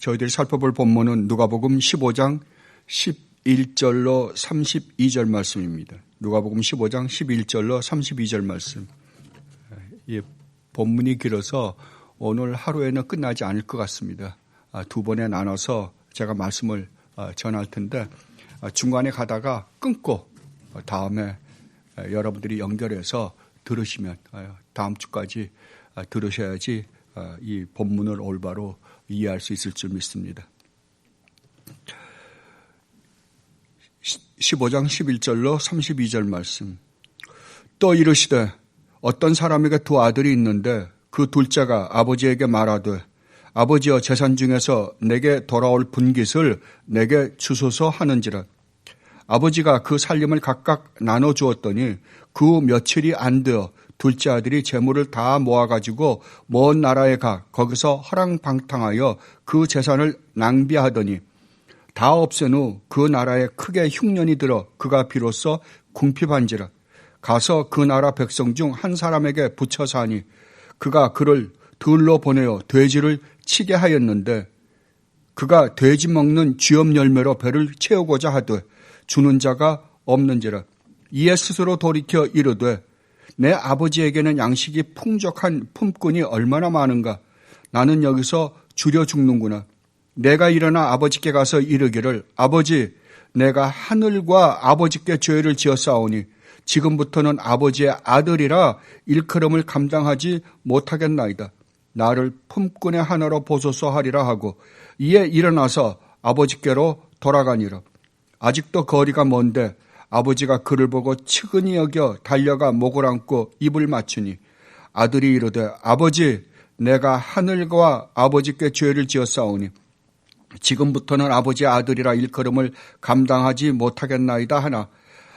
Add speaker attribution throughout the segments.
Speaker 1: 저희들이 살펴볼 본문은 누가복음 15장 11절로 32절 말씀입니다. 누가복음 15장 11절로 32절 말씀. 이 본문이 길어서 오늘 하루에는 끝나지 않을 것 같습니다. 두 번에 나눠서 제가 말씀을 전할 텐데 중간에 가다가 끊고 다음에 여러분들이 연결해서 들으시면 다음 주까지 들으셔야지 이 본문을 올바로 이해할 수 있을 줄 믿습니다. 15장 11절로 32절 말씀. 또 이르시되 어떤 사람에게 두 아들이 있는데 그 둘째가 아버지에게 말하되 아버지여 재산 중에서 내게 돌아올 분깃을 내게 주소서 하는지라. 아버지가 그 살림을 각각 나눠주었더니 그 며칠이 안 되어 둘째 아들이 재물을 다 모아가지고 먼 나라에 가 거기서 허랑방탕하여 그 재산을 낭비하더니 다 없앤 후 그 나라에 크게 흉년이 들어 그가 비로소 궁핍한지라. 가서 그 나라 백성 중 한 사람에게 붙여 사니 그가 그를 들로 보내어 돼지를 치게 하였는데 그가 돼지 먹는 쥐염 열매로 배를 채우고자 하되 주는 자가 없는지라. 이에 스스로 돌이켜 이르되 내 아버지에게는 양식이 풍족한 품꾼이 얼마나 많은가. 나는 여기서 줄여 죽는구나. 내가 일어나 아버지께 가서 이르기를 아버지 내가 하늘과 아버지께 죄를 지었사오니 지금부터는 아버지의 아들이라 일컬음을 감당하지 못하겠나이다. 나를 품꾼의 하나로 보소서 하리라 하고 이에 일어나서 아버지께로 돌아가니라. 아직도 거리가 먼데 아버지가 그를 보고 측은히 여겨 달려가 목을 안고 입을 맞추니 아들이 이르되 아버지 내가 하늘과 아버지께 죄를 지었사오니 지금부터는 아버지의 아들이라 일컬음을 감당하지 못하겠나이다 하나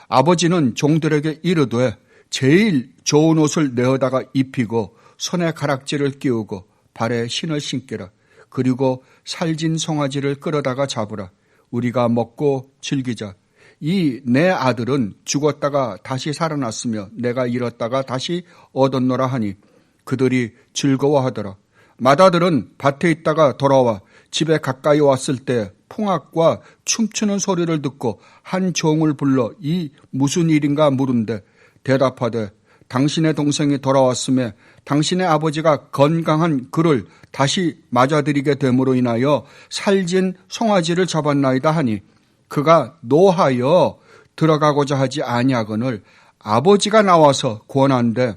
Speaker 1: 아버지는 종들에게 이르되 제일 좋은 옷을 내어다가 입히고 손에 가락지를 끼우고 발에 신을 신기라. 그리고 살진 송아지를 끌어다가 잡으라. 우리가 먹고 즐기자. 이 내 아들은 죽었다가 다시 살아났으며 내가 잃었다가 다시 얻었노라 하니 그들이 즐거워하더라. 맏아들은 밭에 있다가 돌아와 집에 가까이 왔을 때 풍악과 춤추는 소리를 듣고 한 종을 불러 이 무슨 일인가 물은데 대답하되 당신의 동생이 돌아왔음에 당신의 아버지가 건강한 그를 다시 맞아들이게 됨으로 인하여 살진 송아지를 잡았나이다 하니 그가 노하여 들어가고자 하지 아니하거늘 아버지가 나와서 권한데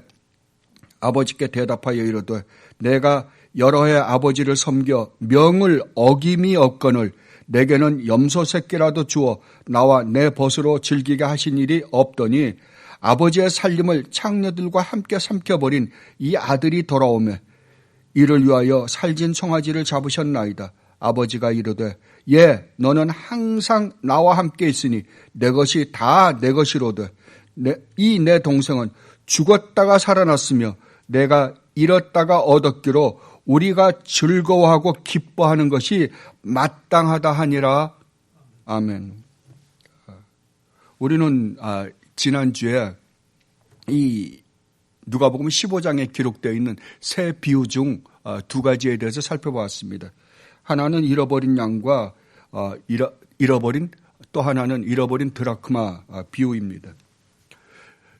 Speaker 1: 아버지께 대답하여 이르되 내가 여러 해 아버지를 섬겨 명을 어김이 없거늘 내게는 염소 새끼라도 주어 나와 내 벗으로 즐기게 하신 일이 없더니 아버지의 살림을 창녀들과 함께 삼켜버린 이 아들이 돌아오매 이를 위하여 살진 송아지를 잡으셨나이다. 아버지가 이르되 예 너는 항상 나와 함께 있으니 내 것이 다 내 것이로되 이 내 동생은 죽었다가 살아났으며 내가 잃었다가 얻었기로 우리가 즐거워하고 기뻐하는 것이 마땅하다 하니라. 아멘. 우리는 지난주에 이 누가복음 15장에 기록되어 있는 세 비유 중 두 가지에 대해서 살펴보았습니다. 하나는 잃어버린 양과 잃어버린 또 하나는 잃어버린 드라크마 비유입니다.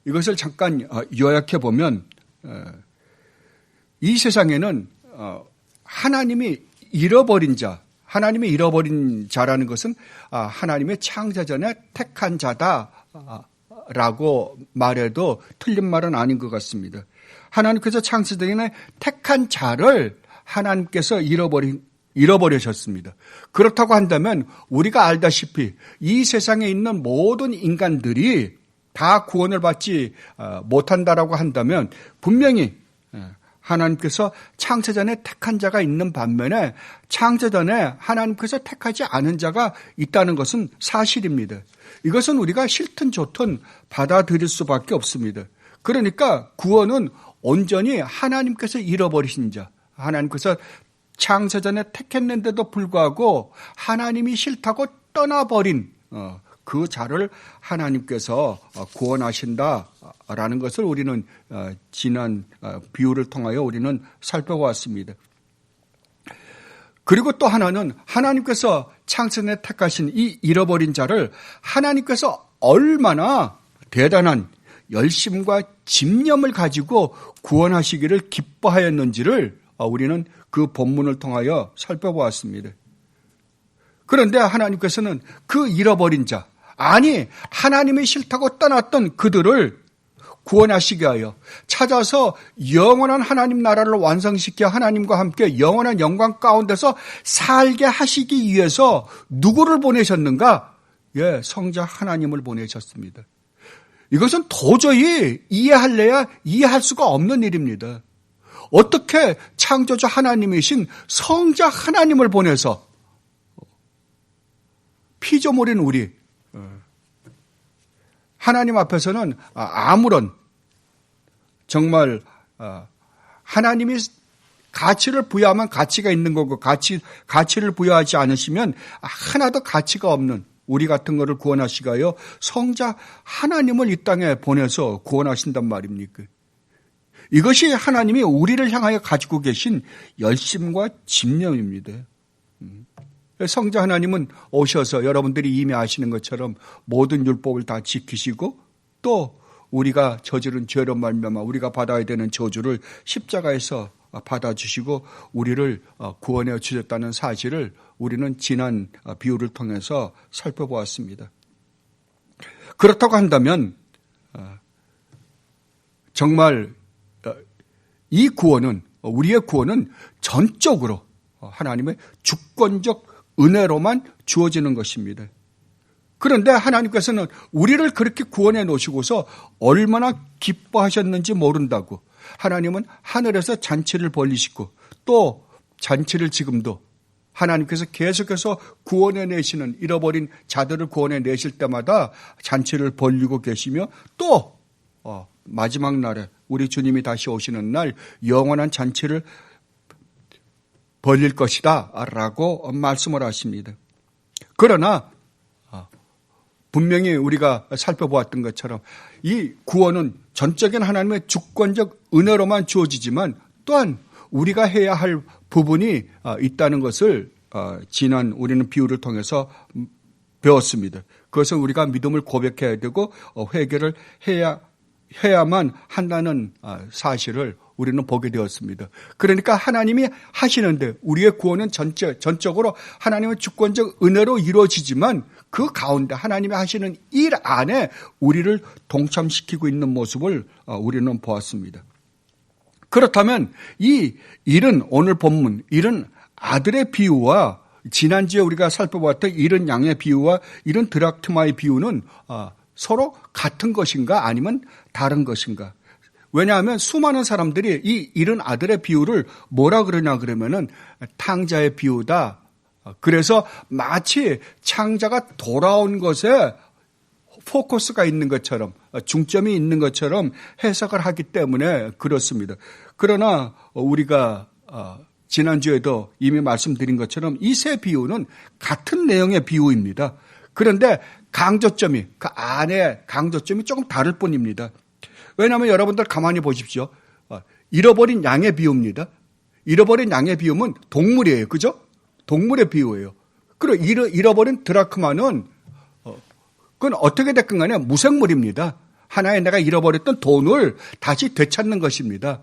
Speaker 1: 이것을 잠깐 요약해 보면 이 세상에는 하나님이 잃어버린 자라는 것은 하나님의 창조전에 택한 자다라고 말해도 틀린 말은 아닌 것 같습니다. 하나님께서 창조전에 택한 자를 하나님께서 잃어버리셨습니다. 그렇다고 한다면 우리가 알다시피 이 세상에 있는 모든 인간들이 다 구원을 받지 못한다라고 한다면 분명히 하나님께서 창세전에 택한 자가 있는 반면에 창세전에 하나님께서 택하지 않은 자가 있다는 것은 사실입니다. 이것은 우리가 싫든 좋든 받아들일 수밖에 없습니다. 그러니까 구원은 온전히 하나님께서 잃어버리신 자, 하나님께서 창세전에 택했는데도 불구하고 하나님이 싫다고 떠나버린 그 자를 하나님께서 구원하신다라는 것을 우리는 지난 비유를 통하여 우리는 살펴보았습니다. 그리고 또 하나는 하나님께서 창세전에 택하신 이 잃어버린 자를 하나님께서 얼마나 대단한 열심과 집념을 가지고 구원하시기를 기뻐하였는지를 우리는 그 본문을 통하여 살펴보았습니다. 그런데 하나님께서는 그 잃어버린 자, 아니 하나님이 싫다고 떠났던 그들을 구원하시게 하여 찾아서 영원한 하나님 나라를 완성시켜 하나님과 함께 영원한 영광 가운데서 살게 하시기 위해서 누구를 보내셨는가? 예, 성자 하나님을 보내셨습니다. 이것은 도저히 이해할래야 이해할 수가 없는 일입니다. 어떻게 창조주 하나님이신 성자 하나님을 보내서 피조물인 우리 하나님 앞에서는 아무런 정말 하나님이 가치를 부여하면 가치가 있는 거고 가치를 부여하지 않으시면 하나도 가치가 없는 우리 같은 거를 구원하시게 하여 성자 하나님을 이 땅에 보내서 구원하신단 말입니까? 이것이 하나님이 우리를 향하여 가지고 계신 열심과 집념입니다. 성자 하나님은 오셔서 여러분들이 이미 아시는 것처럼 모든 율법을 다 지키시고 또 우리가 저지른 죄로 말미암아 우리가 받아야 되는 저주를 십자가에서 받아주시고 우리를 구원해 주셨다는 사실을 우리는 지난 비유를 통해서 살펴보았습니다. 그렇다고 한다면 정말 이 구원은 우리의 구원은 전적으로 하나님의 주권적 은혜로만 주어지는 것입니다. 그런데 하나님께서는 우리를 그렇게 구원해 놓으시고서 얼마나 기뻐하셨는지 모른다고 하나님은 하늘에서 잔치를 벌이시고 또 잔치를 지금도 하나님께서 계속해서 구원해 내시는 잃어버린 자들을 구원해 내실 때마다 잔치를 벌이고 계시며 또 마지막 날에 우리 주님이 다시 오시는 날 영원한 잔치를 벌릴 것이다 라고 말씀을 하십니다. 그러나 분명히 우리가 살펴보았던 것처럼 이 구원은 전적인 하나님의 주권적 은혜로만 주어지지만 또한 우리가 해야 할 부분이 있다는 것을 지난 우리는 비유를 통해서 배웠습니다. 그것은 우리가 믿음을 고백해야 되고 회개를 해야만 한다는 사실을 우리는 보게 되었습니다. 그러니까 하나님이 하시는데 우리의 구원은 전적으로 하나님의 주권적 은혜로 이루어지지만 그 가운데 하나님이 하시는 일 안에 우리를 동참시키고 있는 모습을 우리는 보았습니다. 그렇다면 이 일은 오늘 본문 일은 아들의 비유와 지난주에 우리가 살펴보았던 일은 양의 비유와 일은 드락트마의 비유는 서로 같은 것인가 아니면 다른 것인가? 왜냐하면 수많은 사람들이 이 잃은 아들의 비유를 뭐라 그러냐 그러면은 탕자의 비유다. 그래서 마치 창자가 돌아온 것에 포커스가 있는 것처럼 중점이 있는 것처럼 해석을 하기 때문에 그렇습니다. 그러나 우리가 지난주에도 이미 말씀드린 것처럼 이 세 비유는 같은 내용의 비유입니다. 그런데 강조점이 그 안에 강조점이 조금 다를 뿐입니다. 왜냐하면 여러분들 가만히 보십시오. 잃어버린 양의 비유입니다. 잃어버린 양의 비유는 동물이에요. 그죠? 동물의 비유예요. 그리고 잃어버린 드라크마는 그건 어떻게 됐건 간에 무생물입니다. 하나의 내가 잃어버렸던 돈을 다시 되찾는 것입니다.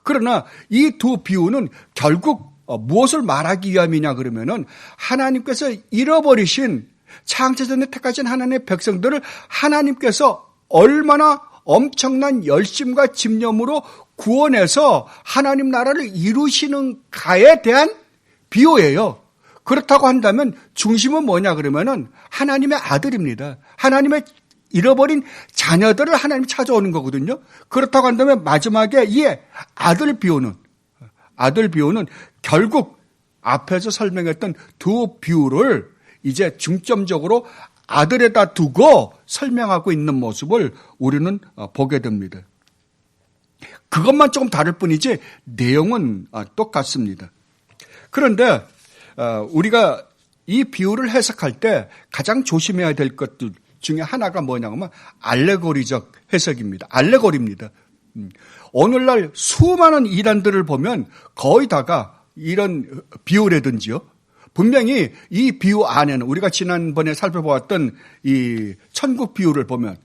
Speaker 1: 그러나 이 두 비유는 결국 무엇을 말하기 위함이냐 그러면은 하나님께서 잃어버리신 창세전에 택하신 하나님의 백성들을 하나님께서 얼마나 엄청난 열심과 집념으로 구원해서 하나님 나라를 이루시는가에 대한 비유예요. 그렇다고 한다면 중심은 뭐냐 그러면은 하나님의 아들입니다. 하나님의 잃어버린 자녀들을 하나님이 찾아오는 거거든요. 그렇다고 한다면 마지막에 이 아들 비유는 결국 앞에서 설명했던 두 비유를 이제 중점적으로 아들에다 두고 설명하고 있는 모습을 우리는 보게 됩니다. 그것만 조금 다를 뿐이지 내용은 똑같습니다. 그런데 우리가 이 비유를 해석할 때 가장 조심해야 될 것들 중에 하나가 뭐냐면 알레고리적 해석입니다. 알레고리입니다. 오늘날 수많은 이단들을 보면 거의 다가 이런 비유라든지요. 분명히 이 비유 안에는 우리가 지난번에 살펴보았던 이 천국 비유를 보면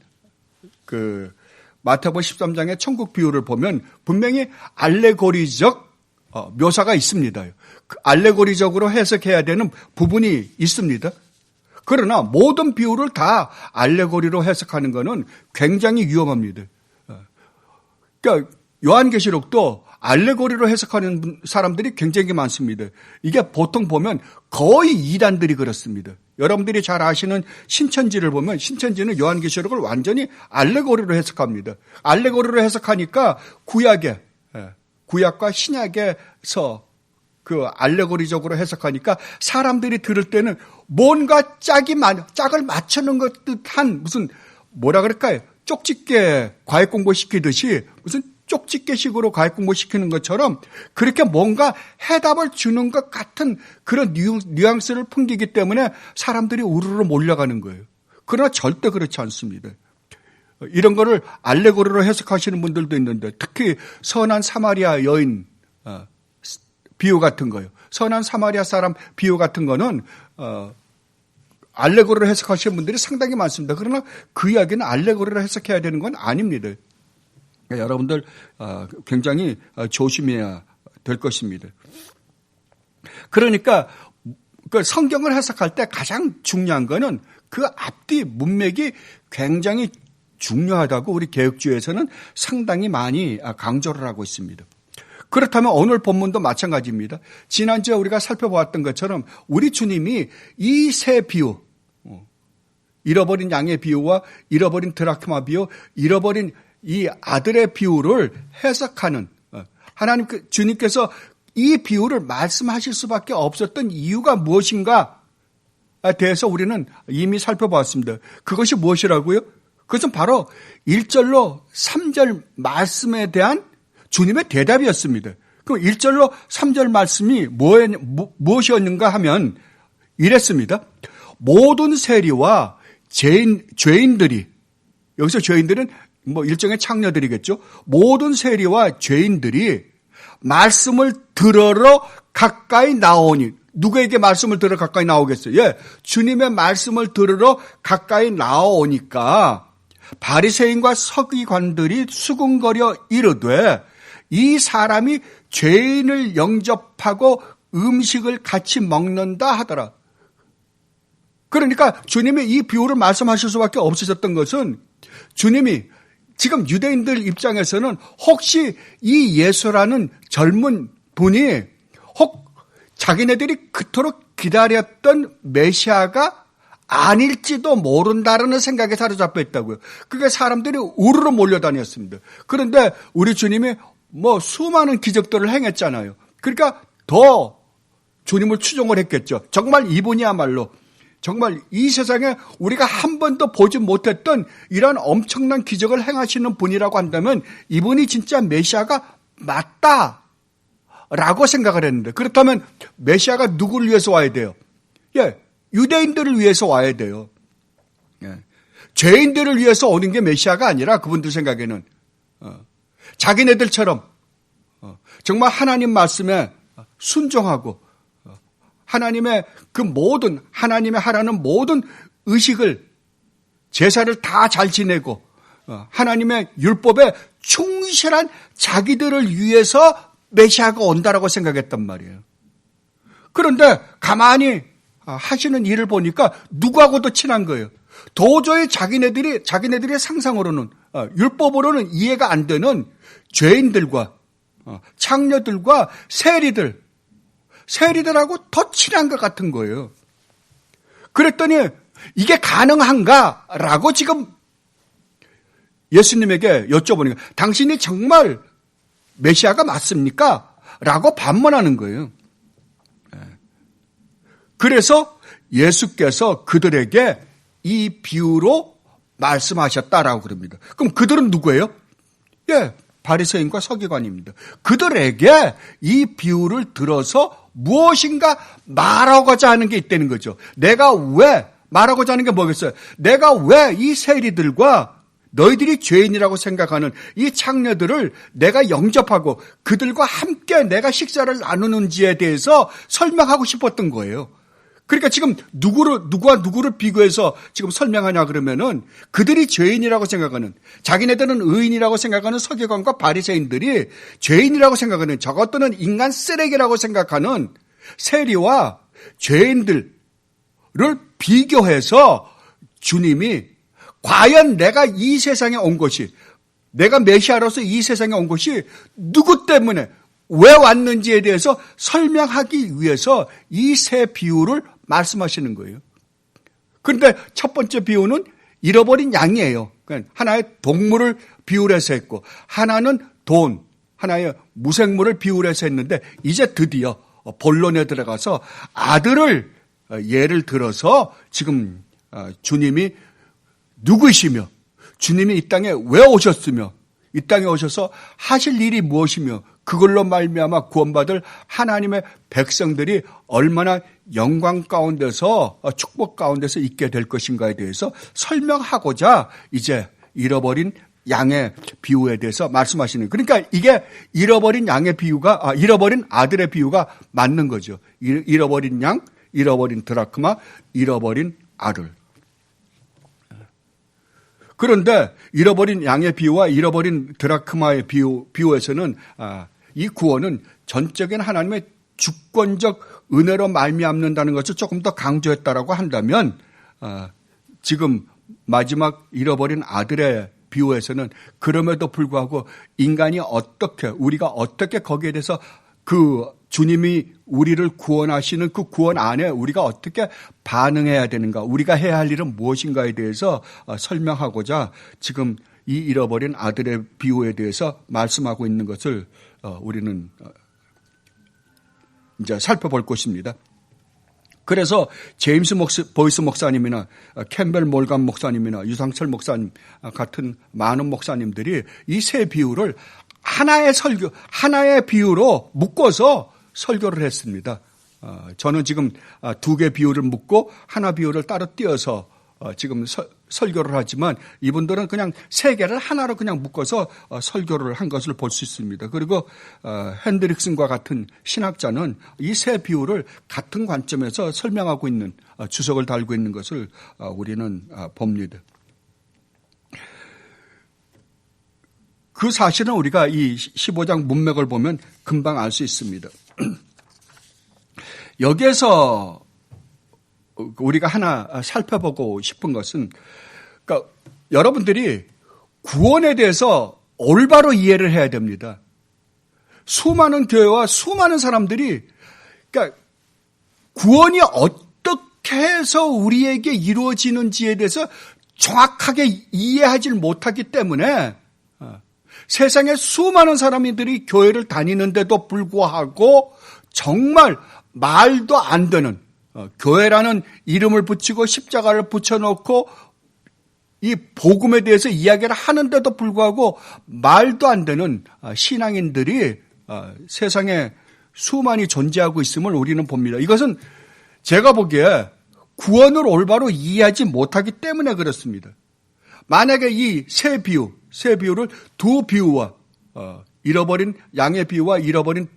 Speaker 1: 마태복음 13장의 천국 비유를 보면 분명히 알레고리적 묘사가 있습니다. 알레고리적으로 해석해야 되는 부분이 있습니다. 그러나 모든 비유를 다 알레고리로 해석하는 것은 굉장히 위험합니다. 그러니까 요한계시록도 알레고리로 해석하는 사람들이 굉장히 많습니다. 이게 보통 보면 거의 이단들이 그렇습니다. 여러분들이 잘 아시는 신천지를 보면 신천지는 요한계시록을 완전히 알레고리로 해석합니다. 알레고리로 해석하니까 구약과 신약에서 그 알레고리적으로 해석하니까 사람들이 들을 때는 뭔가 짝을 맞추는 것 듯한 무슨 뭐라 그럴까요? 쪽집게 과외 공부 시키듯이 무슨 쪽집게식으로 과외 공부 시키는 것처럼 그렇게 뭔가 해답을 주는 것 같은 그런 뉘앙스를 풍기기 때문에 사람들이 우르르 몰려가는 거예요. 그러나 절대 그렇지 않습니다. 이런 거를 알레고리로 해석하시는 분들도 있는데 특히 선한 사마리아 여인 비유 같은 거요. 선한 사마리아 사람 비유 같은 거는 알레고리로 해석하시는 분들이 상당히 많습니다. 그러나 그 이야기는 알레고리로 해석해야 되는 건 아닙니다. 여러분들 굉장히 조심해야 될 것입니다. 그러니까 그 성경을 해석할 때 가장 중요한 거는 그 앞뒤 문맥이 굉장히 중요하다고 우리 개혁주의에서는 상당히 많이 강조를 하고 있습니다. 그렇다면 오늘 본문도 마찬가지입니다. 지난주에 우리가 살펴보았던 것처럼 우리 주님이 이 세 비유, 잃어버린 양의 비유와 잃어버린 드라크마 비유, 잃어버린 이 아들의 비유를 해석하는 하나님 주님께서 이 비유를 말씀하실 수밖에 없었던 이유가 무엇인가에 대해서 우리는 이미 살펴보았습니다. 그것이 무엇이라고요? 그것은 바로 1절로 3절 말씀에 대한 주님의 대답이었습니다. 그럼 1절로 3절 말씀이 무엇이었는가 하면 이랬습니다. 모든 세리와 죄인들이, 여기서 죄인들은 일종의 창녀들이겠죠. 모든 세리와 죄인들이 말씀을 들으러 가까이 나오니, 누구에게 말씀을 들으러 가까이 나오겠어요? 예, 주님의 말씀을 들으러 가까이 나오니까 바리새인과 서기관들이 수군거려 이르되 이 사람이 죄인을 영접하고 음식을 같이 먹는다 하더라. 그러니까 주님이 이 비유를 말씀하실 수밖에 없으셨던 것은 주님이 지금 유대인들 입장에서는 혹시 이 예수라는 젊은 분이 혹 자기네들이 그토록 기다렸던 메시아가 아닐지도 모른다라는 생각에 사로잡혀 있다고요. 그게 사람들이 우르르 몰려다녔습니다. 그런데 우리 주님이 수많은 기적들을 행했잖아요. 그러니까 더 주님을 추종을 했겠죠. 정말 이분이야말로 정말 이 세상에 우리가 한 번도 보지 못했던 이런 엄청난 기적을 행하시는 분이라고 한다면 이분이 진짜 메시아가 맞다라고 생각을 했는데, 그렇다면 메시아가 누구를 위해서 와야 돼요? 예, 유대인들을 위해서 와야 돼요. 예, 죄인들을 위해서 오는 게 메시아가 아니라 그분들 생각에는 자기네들처럼 정말 하나님 말씀에 순종하고 하나님의 하나님의 하라는 모든 의식을, 제사를 다 잘 지내고 하나님의 율법에 충실한 자기들을 위해서 메시아가 온다라고 생각했단 말이에요. 그런데 가만히 하시는 일을 보니까 누구하고도 친한 거예요. 도저히 자기네들의 상상으로는, 율법으로는 이해가 안 되는 죄인들과 창녀들과 세리들하고 더 친한 것 같은 거예요. 그랬더니 이게 가능한가라고 지금 예수님에게 여쭤보니까 당신이 정말 메시아가 맞습니까? 라고 반문하는 거예요. 그래서 예수께서 그들에게 이 비유로 말씀하셨다라고 그럽니다. 그럼 그들은 누구예요? 예, 바리새인과 서기관입니다. 그들에게 이 비유를 들어서 무엇인가 말하고자 하는 게 있다는 거죠. 내가 왜 말하고자 하는 게 뭐겠어요? 내가 왜 이 세리들과 너희들이 죄인이라고 생각하는 이 창녀들을 내가 영접하고 그들과 함께 내가 식사를 나누는지에 대해서 설명하고 싶었던 거예요. 그러니까 지금 누구와 누구를 비교해서 지금 설명하냐 그러면은 그들이 죄인이라고 생각하는, 자기네들은 의인이라고 생각하는 서기관과 바리새인들이 죄인이라고 생각하는, 저것들은 인간 쓰레기라고 생각하는 세리와 죄인들을 비교해서 주님이 과연 내가 이 세상에 온 것이, 내가 메시아로서 이 세상에 온 것이 누구 때문에 왜 왔는지에 대해서 설명하기 위해서 이 세 비유를 말씀하시는 거예요. 그런데 첫 번째 비유는 잃어버린 양이에요. 그러니까 하나의 동물을 비유를 해서 했고, 하나는 돈, 하나의 무생물을 비유를 해서 했는데, 이제 드디어 본론에 들어가서 아들을 예를 들어서 지금 주님이 누구이시며, 주님이 이 땅에 왜 오셨으며, 이 땅에 오셔서 하실 일이 무엇이며, 그걸로 말미암아 구원받을 하나님의 백성들이 얼마나 영광 가운데서, 축복 가운데서 있게 될 것인가에 대해서 설명하고자 이제 잃어버린 양의 비유에 대해서 말씀하시는. 그러니까 이게 잃어버린 양의 비유가, 잃어버린 아들의 비유가 맞는 거죠. 잃어버린 양, 잃어버린 드라크마, 잃어버린 아들. 그런데 잃어버린 양의 비유와 잃어버린 드라크마의 비유에서는 이 구원은 전적인 하나님의 주권적 은혜로 말미암는다는 것을 조금 더 강조했다라고 한다면, 지금 마지막 잃어버린 아들의 비유에서는 그럼에도 불구하고 인간이 어떻게, 우리가 어떻게 거기에 대해서 그 주님이 우리를 구원하시는 그 구원 안에 우리가 어떻게 반응해야 되는가, 우리가 해야 할 일은 무엇인가에 대해서 설명하고자 지금 이 잃어버린 아들의 비유에 대해서 말씀하고 있는 것을 우리는 이제 살펴볼 것입니다. 그래서 제임스 보이스 목사님이나 캠벨 몰간 목사님이나 유상철 목사님 같은 많은 목사님들이 이 세 비유를 하나의 비유로 묶어서 설교를 했습니다. 저는 지금 두 개 비유를 묶고 하나 비유를 따로 띄어서 지금 설교를 하지만 이분들은 그냥 세 개를 하나로 그냥 묶어서 설교를 한 것을 볼 수 있습니다. 그리고 핸드릭슨과 같은 신학자는 이 세 비유를 같은 관점에서 설명하고 있는, 주석을 달고 있는 것을 우리는 봅니다. 그 사실은 우리가 이 15장 문맥을 보면 금방 알 수 있습니다. 여기에서 우리가 하나 살펴보고 싶은 것은, 그러니까 여러분들이 구원에 대해서 올바로 이해를 해야 됩니다. 수많은 교회와 수많은 사람들이, 그러니까 구원이 어떻게 해서 우리에게 이루어지는지에 대해서 정확하게 이해하지 못하기 때문에 세상에 수많은 사람들이 교회를 다니는데도 불구하고 정말 말도 안 되는, 교회라는 이름을 붙이고 십자가를 붙여놓고 이 복음에 대해서 이야기를 하는데도 불구하고 말도 안 되는 신앙인들이 세상에 수많이 존재하고 있음을 우리는 봅니다. 이것은 제가 보기에 구원을 올바로 이해하지 못하기 때문에 그렇습니다. 만약에 이 세 비유를 두 비유와, 잃어버린 양의 비유와 잃어버린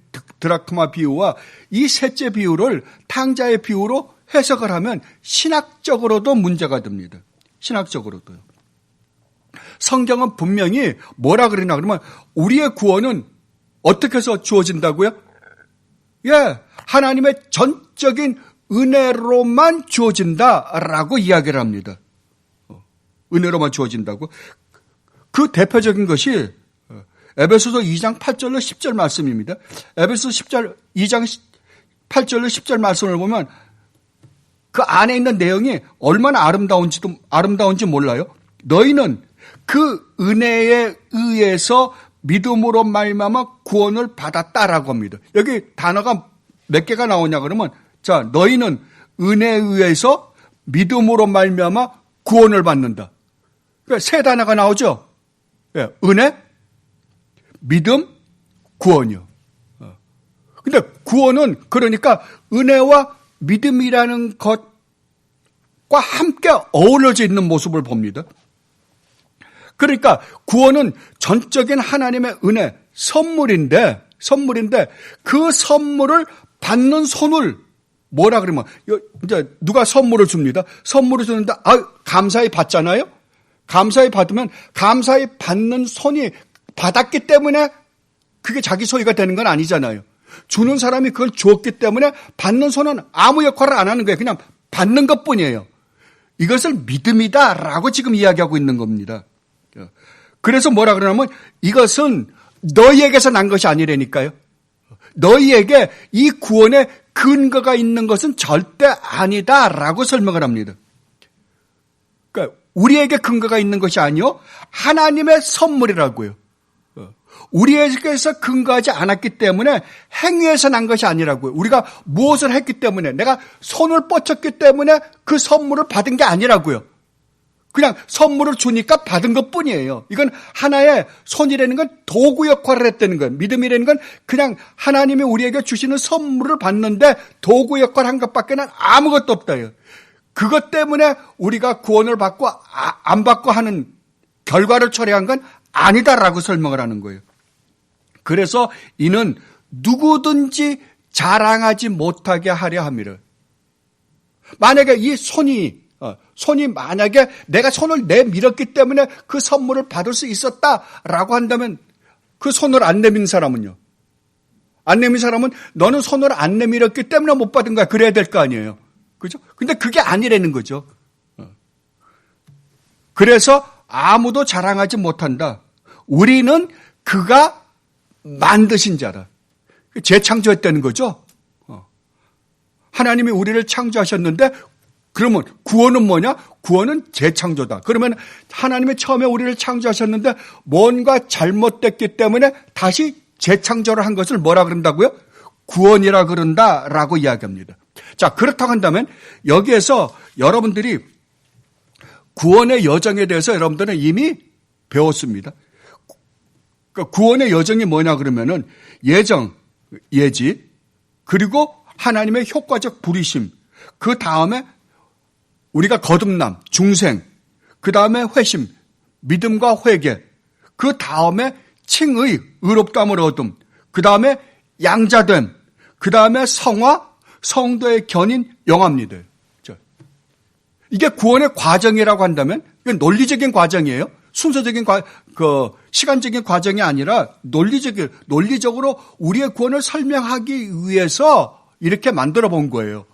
Speaker 1: 드라크마 비유와 이 셋째 비유를 탕자의 비유로 해석을 하면 신학적으로도 문제가 됩니다. 신학적으로도요. 성경은 분명히 뭐라 그러나 그러면 우리의 구원은 어떻게 해서 주어진다고요? 예, 하나님의 전적인 은혜로만 주어진다라고 이야기를 합니다. 은혜로만 주어진다고. 그 대표적인 것이 에베소서 2장 8절로 10절 말씀입니다. 에베소서 2장 8절로 10절 말씀을 보면 그 안에 있는 내용이 얼마나 아름다운지 몰라요. 너희는 그 은혜에 의해서 믿음으로 말미암아 구원을 받았다라고 합니다. 여기 단어가 몇 개가 나오냐 그러면, 자, 너희는 은혜에 의해서 믿음으로 말미암아 구원을 받는다. 그러니까 세 단어가 나오죠. 예, 은혜, 믿음, 구원이요. 근데 구원은 그러니까 은혜와 믿음이라는 것과 함께 어우러져 있는 모습을 봅니다. 그러니까 구원은 전적인 하나님의 은혜, 선물인데 그 선물을 받는 손을 뭐라 그러면 이제 누가 선물을 줍니다. 선물을 주는데 감사히 받잖아요. 감사히 받으면 감사히 받는 손이 받았기 때문에 그게 자기 소유가 되는 건 아니잖아요. 주는 사람이 그걸 주었기 때문에 받는 손은 아무 역할을 안 하는 거예요. 그냥 받는 것뿐이에요. 이것을 믿음이다라고 지금 이야기하고 있는 겁니다. 그래서 뭐라 그러냐면 이것은 너희에게서 난 것이 아니라니까요. 너희에게 이 구원의 근거가 있는 것은 절대 아니다라고 설명을 합니다. 그러니까 우리에게 근거가 있는 것이 아니요 하나님의 선물이라고요. 우리에게서 근거하지 않았기 때문에 행위에서 난 것이 아니라고요. 우리가 무엇을 했기 때문에 내가 손을 뻗쳤기 때문에 그 선물을 받은 게 아니라고요. 그냥 선물을 주니까 받은 것뿐이에요. 이건 하나의 손이라는 건 도구 역할을 했다는 거예요. 믿음이라는 건 그냥 하나님이 우리에게 주시는 선물을 받는데 도구 역할을 한 것밖에는 아무것도 없다요. 그것 때문에 우리가 구원을 받고 안 받고 하는 결과를 초래한 건 아니다라고 설명을 하는 거예요. 그래서 이는 누구든지 자랑하지 못하게 하려 함이라. 만약에 이 손이 만약에 내가 손을 내밀었기 때문에 그 선물을 받을 수 있었다라고 한다면 그 손을 안 내민 사람은요? 안 내민 사람은 너는 손을 안 내밀었기 때문에 못 받은 거야. 그래야 될 거 아니에요. 그죠? 근데 그게 아니라는 거죠. 그래서 아무도 자랑하지 못한다. 우리는 그가 만드신 자라. 재창조했다는 거죠. 하나님이 우리를 창조하셨는데 그러면 구원은 뭐냐? 구원은 재창조다. 그러면 하나님이 처음에 우리를 창조하셨는데 뭔가 잘못됐기 때문에 다시 재창조를 한 것을 뭐라 그런다고요? 구원이라 그런다라고 이야기합니다. 자, 그렇다고 한다면 여기에서 여러분들이 구원의 여정에 대해서 여러분들은 이미 배웠습니다. 그러니까 구원의 여정이 뭐냐 그러면은 예정, 예지, 그리고 하나님의 효과적 부리심, 그 다음에 우리가 거듭남, 중생, 그 다음에 회심, 믿음과 회개, 그 다음에 칭의, 의롭다함을 얻음, 그 다음에 양자됨, 그 다음에 성화, 성도의 견인, 영합니다. 이게 구원의 과정이라고 한다면 이건 논리적인 과정이에요. 순서적인 시간적인 과정이 아니라 논리적으로 우리의 구원을 설명하기 위해서 이렇게 만들어 본 거예요.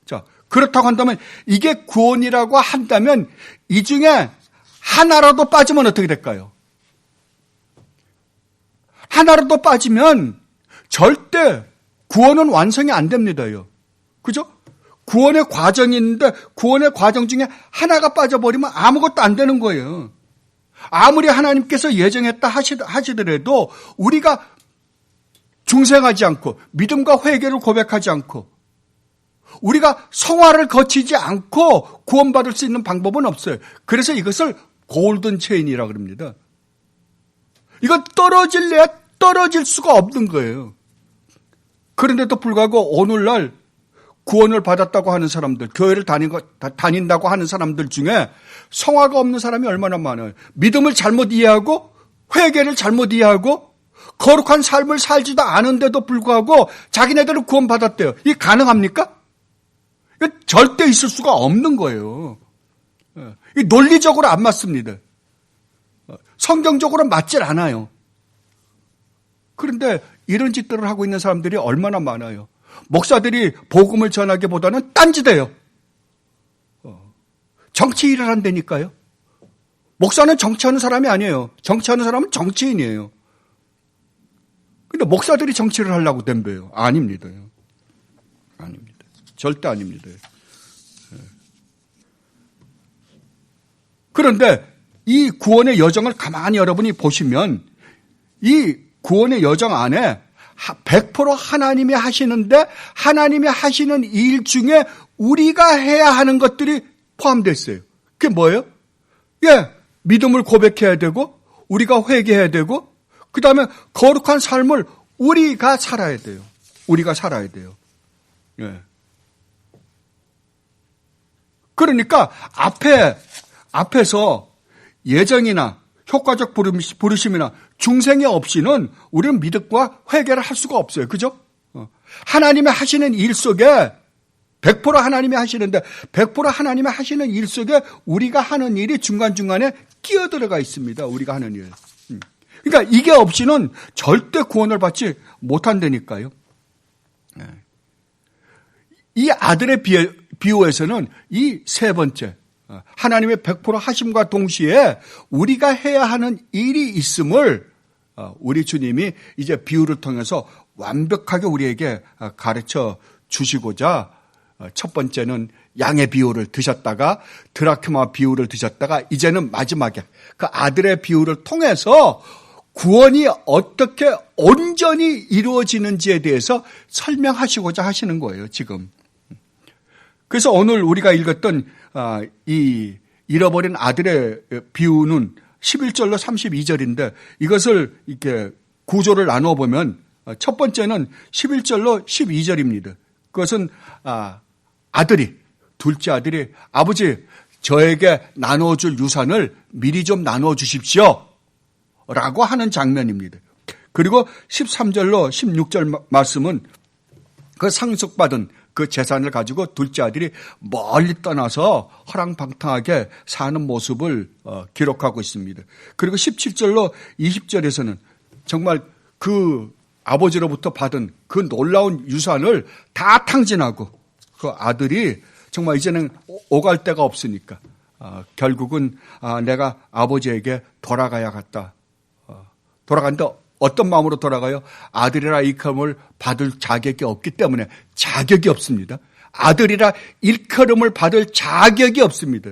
Speaker 1: 자, 그렇다고 한다면 이게 구원이라고 한다면 이 중에 하나라도 빠지면 어떻게 될까요? 하나라도 빠지면 절대 구원은 완성이 안 됩니다요. 그죠? 구원의 과정이 있는데 구원의 과정 중에 하나가 빠져버리면 아무것도 안 되는 거예요. 아무리 하나님께서 예정했다 하시더라도 우리가 중생하지 않고 믿음과 회개를 고백하지 않고 우리가 성화를 거치지 않고 구원받을 수 있는 방법은 없어요. 그래서 이것을 골든 체인이라고 합니다. 이건 떨어질래야 떨어질 수가 없는 거예요. 그런데도 불구하고 오늘날 구원을 받았다고 하는 사람들, 교회를 다닌다고 하는 사람들 중에 성화가 없는 사람이 얼마나 많아요. 믿음을 잘못 이해하고 회개를 잘못 이해하고 거룩한 삶을 살지도 않은데도 불구하고 자기네들은 구원받았대요. 이게 가능합니까? 이거 절대 있을 수가 없는 거예요. 이 논리적으로 안 맞습니다. 성경적으로 맞질 않아요. 그런데 이런 짓들을 하고 있는 사람들이 얼마나 많아요. 목사들이 복음을 전하기보다는 딴짓해요. 정치 일을 한다니까요. 목사는 정치하는 사람이 아니에요. 정치하는 사람은 정치인이에요. 근데 목사들이 정치를 하려고 덤벼요. 아닙니다. 아닙니다. 절대 아닙니다. 그런데 이 구원의 여정을 가만히 여러분이 보시면 이 구원의 여정 안에 100% 하나님이 하시는데 하나님이 하시는 일 중에 우리가 해야 하는 것들이 포함되어 있어요. 그게 뭐예요? 믿음을 고백해야 되고 우리가 회개해야 되고 그 다음에 거룩한 삶을 우리가 살아야 돼요. 우리가 살아야 돼요. 그러니까 앞에서 예정이나 효과적 부르심이나 중생이 없이는 우리는 믿음과 회개를 할 수가 없어요. 그죠? 하나님의 하시는 일 속에 100% 하나님이 하시는데 100% 하나님이 하시는 일 속에 우리가 하는 일이 중간중간에 끼어들어가 있습니다. 우리가 하는 일. 그러니까 이게 없이는 절대 구원을 받지 못한다니까요. 이 아들의 비유에서는 이 세 번째 하나님의 100% 하심과 동시에 우리가 해야 하는 일이 있음을 우리 주님이 이제 비유를 통해서 완벽하게 우리에게 가르쳐 주시고자 첫 번째는 양의 비유를 드셨다가 드라크마 비유를 드셨다가 이제는 마지막에 그 아들의 비유를 통해서 구원이 어떻게 온전히 이루어지는지에 대해서 설명하시고자 하시는 거예요, 지금. 그래서 오늘 우리가 읽었던 이 잃어버린 아들의 비유는 11절로 32절인데 이것을 이렇게 구조를 나누어 보면 첫 번째는 11절로 12절입니다. 그것은 아들이, 둘째 아들이 아버지 저에게 나눠줄 유산을 미리 좀 나눠주십시오 라고 하는 장면입니다. 그리고 13절로 16절 말씀은 그 상속받은 그 재산을 가지고 둘째 아들이 멀리 떠나서 허랑방탕하게 사는 모습을 기록하고 있습니다. 그리고 17절로 20절에서는 정말 그 아버지로부터 받은 그 놀라운 유산을 다 탕진하고 그 아들이 정말 이제는 오갈 데가 없으니까 결국은 내가 아버지에게 돌아가야겠다. 돌아간다. 어떤 마음으로 돌아가요? 아들이라 일컬음을 받을 자격이 없기 때문에 자격이 없습니다. 아들이라 일컬음을 받을 자격이 없습니다.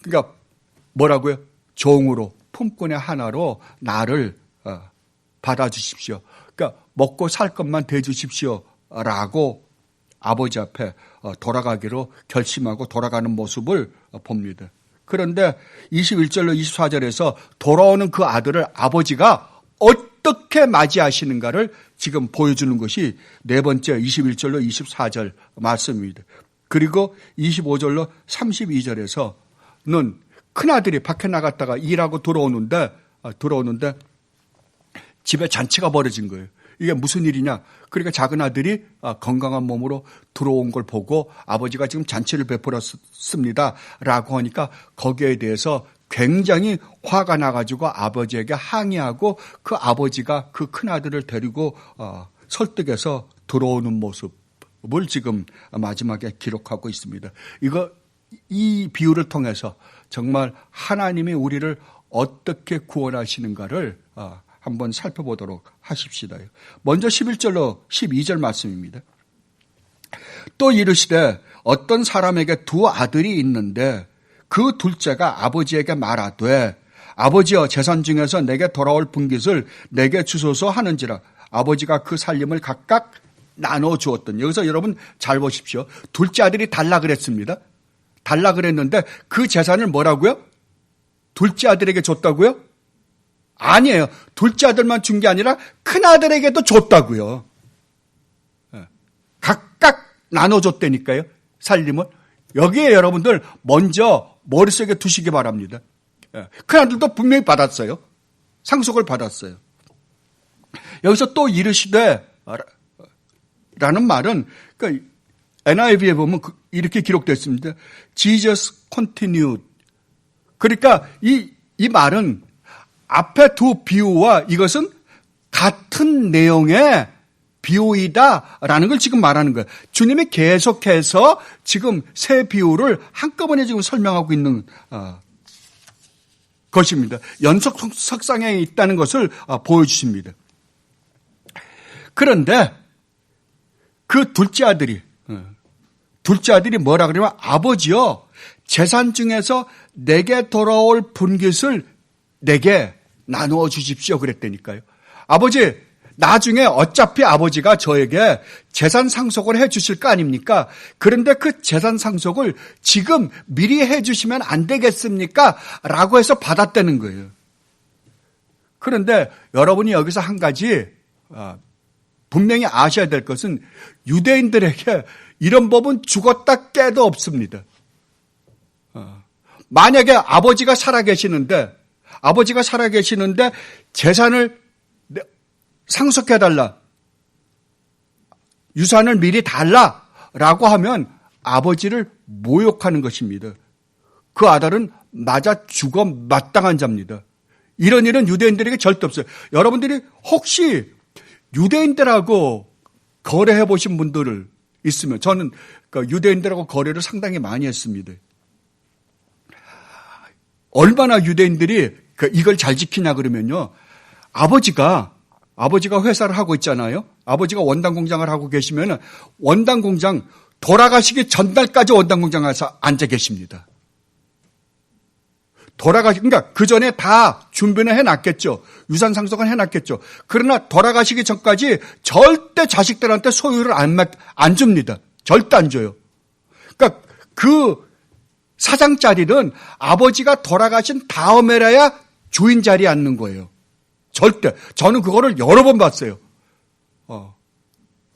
Speaker 1: 그러니까 뭐라고요? 종으로 품꾼의 하나로 나를 받아주십시오. 그러니까 먹고 살 것만 대주십시오라고 아버지 앞에 돌아가기로 결심하고 돌아가는 모습을 봅니다. 그런데 21절로 24절에서 돌아오는 그 아들을 아버지가 어떻게 맞이하시는가를 지금 보여주는 것이 네 번째 21절로 24절 말씀입니다. 그리고 25절로 32절에서는 큰아들이 밖에 나갔다가 일하고 들어오는데 집에 잔치가 벌어진 거예요. 이게 무슨 일이냐? 그러니까 작은 아들이 건강한 몸으로 들어온 걸 보고 아버지가 지금 잔치를 베풀었습니다 라고 하니까 거기에 대해서 굉장히 화가 나가지고 아버지에게 항의하고 그 아버지가 그 큰아들을 데리고 설득해서 들어오는 모습을 지금 마지막에 기록하고 있습니다. 이 비유를 통해서 정말 하나님이 우리를 어떻게 구원하시는가를 한번 살펴보도록 하십시다. 먼저 11절로 12절 말씀입니다. 또 이르시되 어떤 사람에게 두 아들이 있는데 그 둘째가 아버지에게 말하되 아버지여 재산 중에서 내게 돌아올 분깃을 내게 주소서 하는지라 아버지가 그 살림을 각각 나눠주었던. 여기서 여러분 잘 보십시오. 둘째 아들이 달라 그랬습니다. 달라 그랬는데 그 재산을 뭐라고요? 둘째 아들에게 줬다고요? 아니에요. 둘째 아들만 준 게 아니라 큰아들에게도 줬다고요. 각각 나눠줬다니까요. 살림을. 여기에 여러분들 먼저 머릿속에 두시기 바랍니다. 큰아들도 분명히 받았어요. 상속을 받았어요. 여기서 또 이르시되 라는 말은 그러니까 NIV에 보면 이렇게 기록되어 있습니다. Jesus continued. 그러니까 이 말은 앞에 두 비유와 이것은 같은 내용의 비유이다라는 걸 지금 말하는 거예요. 주님이 계속해서 지금 세 비유를 한꺼번에 지금 설명하고 있는 것입니다. 연속석상에 있다는 것을 보여주십니다. 그런데 그 둘째 아들이 뭐라 그러냐면 아버지여 재산 중에서 내게 돌아올 분깃을 내게 나누어 주십시오 그랬다니까요. 아버지 나중에 어차피 아버지가 저에게 재산 상속을 해 주실 거 아닙니까? 그런데 그 재산 상속을 지금 미리 해 주시면 안 되겠습니까? 라고 해서 받았다는 거예요. 그런데 여러분이 여기서 한 가지 분명히 아셔야 될 것은 유대인들에게 이런 법은 죽었다 깨도 없습니다. 만약에 아버지가 살아계시는데 재산을 상속해달라, 유산을 미리 달라라고 하면 아버지를 모욕하는 것입니다. 그 아들은 맞아 죽어 마땅한 자입니다. 이런 일은 유대인들에게 절대 없어요. 여러분들이 혹시 유대인들하고 거래해 보신 분들을 있으면, 저는 유대인들하고 거래를 상당히 많이 했습니다. 얼마나 유대인들이 이걸 잘 지키냐 그러면요, 아버지가 회사를 하고 있잖아요. 아버지가 원단 공장을 하고 계시면 원단 공장 돌아가시기 전날까지 원단 공장에서 앉아 계십니다. 그러니까 그 전에 다 준비는 해놨겠죠. 유산 상속은 해놨겠죠. 그러나 돌아가시기 전까지 절대 자식들한테 소유를 안 줍니다. 절대 안 줘요. 그러니까 그 사장 자리는 아버지가 돌아가신 다음에라야 주인 자리에 앉는 거예요. 절대. 저는 그거를 여러 번 봤어요.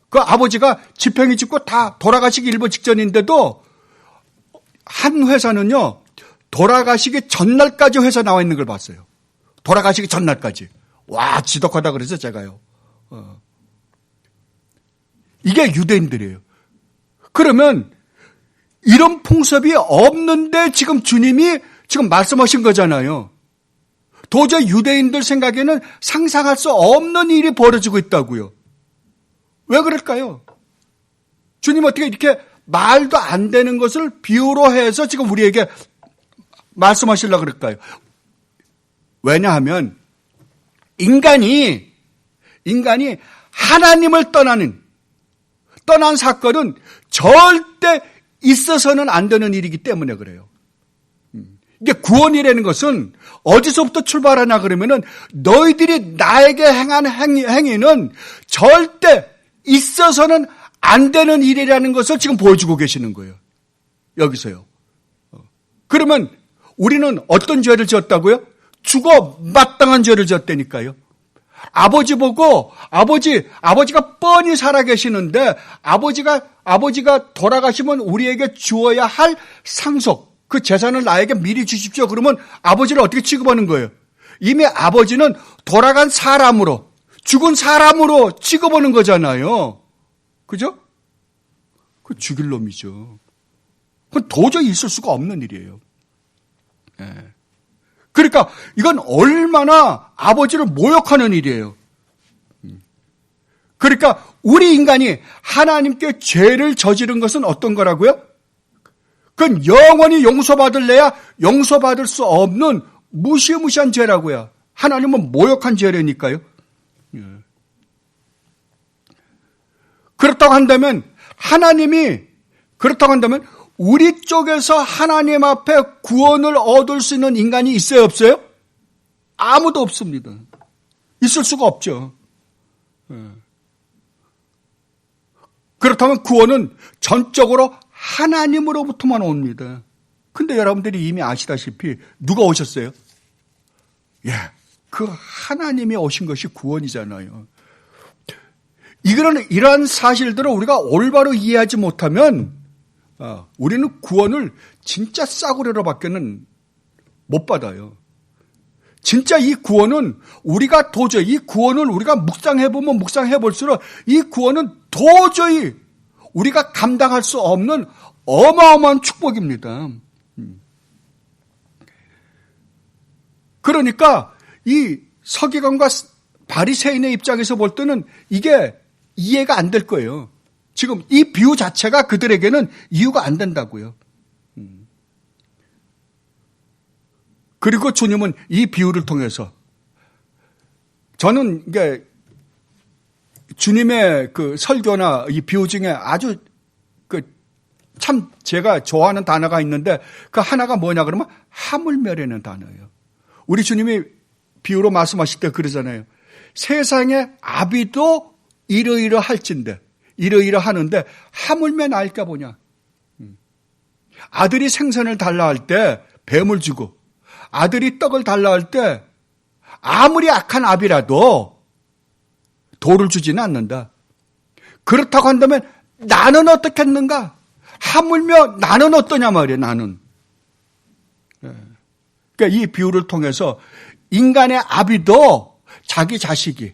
Speaker 1: 그 아버지가 집행이 짓고 다 돌아가시기 일보 직전인데도 한 회사는요, 돌아가시기 전날까지 회사 나와 있는 걸 봤어요. 돌아가시기 전날까지. 와, 지독하다 그래서 제가요. 이게 유대인들이에요. 그러면 이런 풍습이 없는데 지금 주님이 지금 말씀하신 거잖아요. 도저히 유대인들 생각에는 상상할 수 없는 일이 벌어지고 있다고요. 왜 그럴까요? 주님 어떻게 이렇게 말도 안 되는 것을 비유로 해서 지금 우리에게 말씀하시려고 그럴까요? 왜냐하면 인간이 하나님을 떠난 사건은 절대 있어서는 안 되는 일이기 때문에 그래요. 이게 구원이라는 것은 어디서부터 출발하나 그러면은 너희들이 나에게 행한 행위는 절대 있어서는 안 되는 일이라는 것을 지금 보여주고 계시는 거예요. 여기서요. 그러면 우리는 어떤 죄를 지었다고요? 죽어 마땅한 죄를 지었다니까요. 아버지 보고 아버지가 뻔히 살아계시는데 아버지가 돌아가시면 우리에게 주어야 할 상속, 그 재산을 나에게 미리 주십시오. 그러면 아버지를 어떻게 취급하는 거예요? 이미 아버지는 돌아간 사람으로, 죽은 사람으로 취급하는 거잖아요. 그죠? 그 죽일 놈이죠. 그건 도저히 있을 수가 없는 일이에요. 그러니까 이건 얼마나 아버지를 모욕하는 일이에요. 그러니까 우리 인간이 하나님께 죄를 저지른 것은 어떤 거라고요? 그건 영원히 용서받을래야 용서받을 수 없는 무시무시한 죄라고요. 하나님은 모욕한 죄라니까요. 그렇다고 한다면 우리 쪽에서 하나님 앞에 구원을 얻을 수 있는 인간이 있어요, 없어요? 아무도 없습니다. 있을 수가 없죠. 그렇다면 구원은 전적으로 하나님으로부터만 옵니다. 근데 여러분들이 이미 아시다시피 누가 오셨어요? 그 하나님이 오신 것이 구원이잖아요. 이러한 사실들을 우리가 올바로 이해하지 못하면 우리는 구원을 진짜 싸구려로밖에는 못 받아요. 진짜 이 구원은 우리가 묵상해보면 묵상해볼수록 이 구원은 도저히 우리가 감당할 수 없는 어마어마한 축복입니다. 그러니까 이 서기관과 바리새인의 입장에서 볼 때는 이게 이해가 안 될 거예요. 지금 이 비유 자체가 그들에게는 이유가 안 된다고요. 그리고 주님은 이 비유를 통해서, 저는 이게 주님의 그 설교나 이 비유 중에 아주 참 제가 좋아하는 단어가 있는데 그 하나가 뭐냐 그러면 하물며라는 단어예요. 우리 주님이 비유로 말씀하실 때 그러잖아요. 세상에 아비도 이러이러할진데, 이러이러하는데 하물며 나을까 보냐. 아들이 생선을 달라 할 때 뱀을 주고, 아들이 떡을 달라 할 때 아무리 악한 아비라도 돌을 주지는 않는다. 그렇다고 한다면 나는 어떻겠는가? 하물며 나는 어떠냐 말이에요. 나는 그러니까 이 비유를 통해서 인간의 아비도 자기 자식이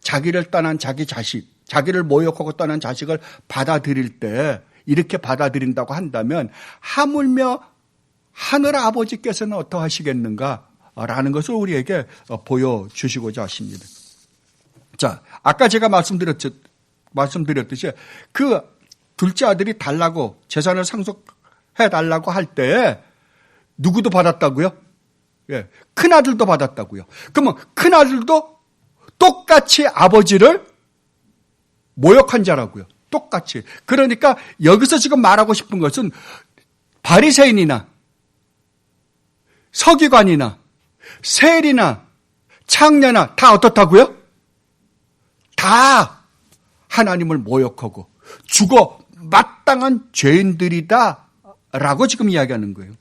Speaker 1: 자기를 떠난 자기 자식, 자기를 모욕하고 떠난 자식을 받아들일 때 이렇게 받아들인다고 한다면 하물며 하늘 아버지께서는 어떠하시겠는가라는 것을 우리에게 보여주시고자 하십니다. 자, 아까 제가 말씀드렸듯이 그 둘째 아들이 달라고 재산을 상속해 달라고 할 때 누구도 받았다고요? 예, 큰 아들도 받았다고요. 그러면 큰 아들도 똑같이 아버지를 모욕한 자라고요. 똑같이. 그러니까 여기서 지금 말하고 싶은 것은 바리새인이나 서기관이나 세리나 창녀나 다 어떻다고요? 다 하나님을 모욕하고 죽어 마땅한 죄인들이다라고 지금 이야기하는 거예요.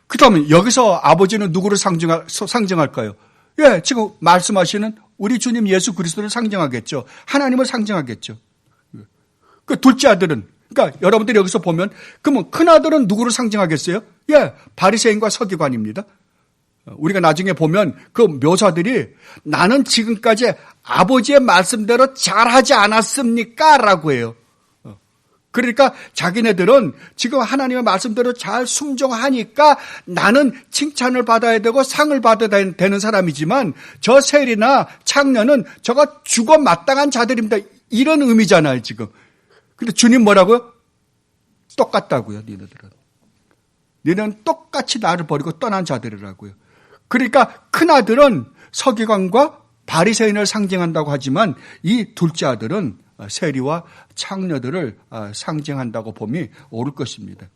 Speaker 1: 그렇다면 여기서 아버지는 누구를 상징할까요? 예, 지금 말씀하시는 우리 주님 예수 그리스도를 상징하겠죠. 하나님을 상징하겠죠. 그 둘째 아들은, 그러니까 여러분들이 여기서 보면 그러면 큰 아들은 누구를 상징하겠어요? 예, 바리새인과 서기관입니다. 우리가 나중에 보면 그 묘사들이 나는 지금까지 아버지의 말씀대로 잘하지 않았습니까? 라고 해요. 그러니까 자기네들은 지금 하나님의 말씀대로 잘 순종하니까 나는 칭찬을 받아야 되고 상을 받아야 되는 사람이지만 저 세리나 창녀는 저가 죽어 마땅한 자들입니다. 이런 의미잖아요, 지금. 근데 주님 뭐라고요? 똑같다고요, 니네들은. 니네는 똑같이 나를 버리고 떠난 자들이라고요. 그러니까 큰아들은 서기관과 바리새인을 상징한다고 하지만 이 둘째 아들은 세리와 창녀들을 상징한다고 봄이 옳을 것입니다.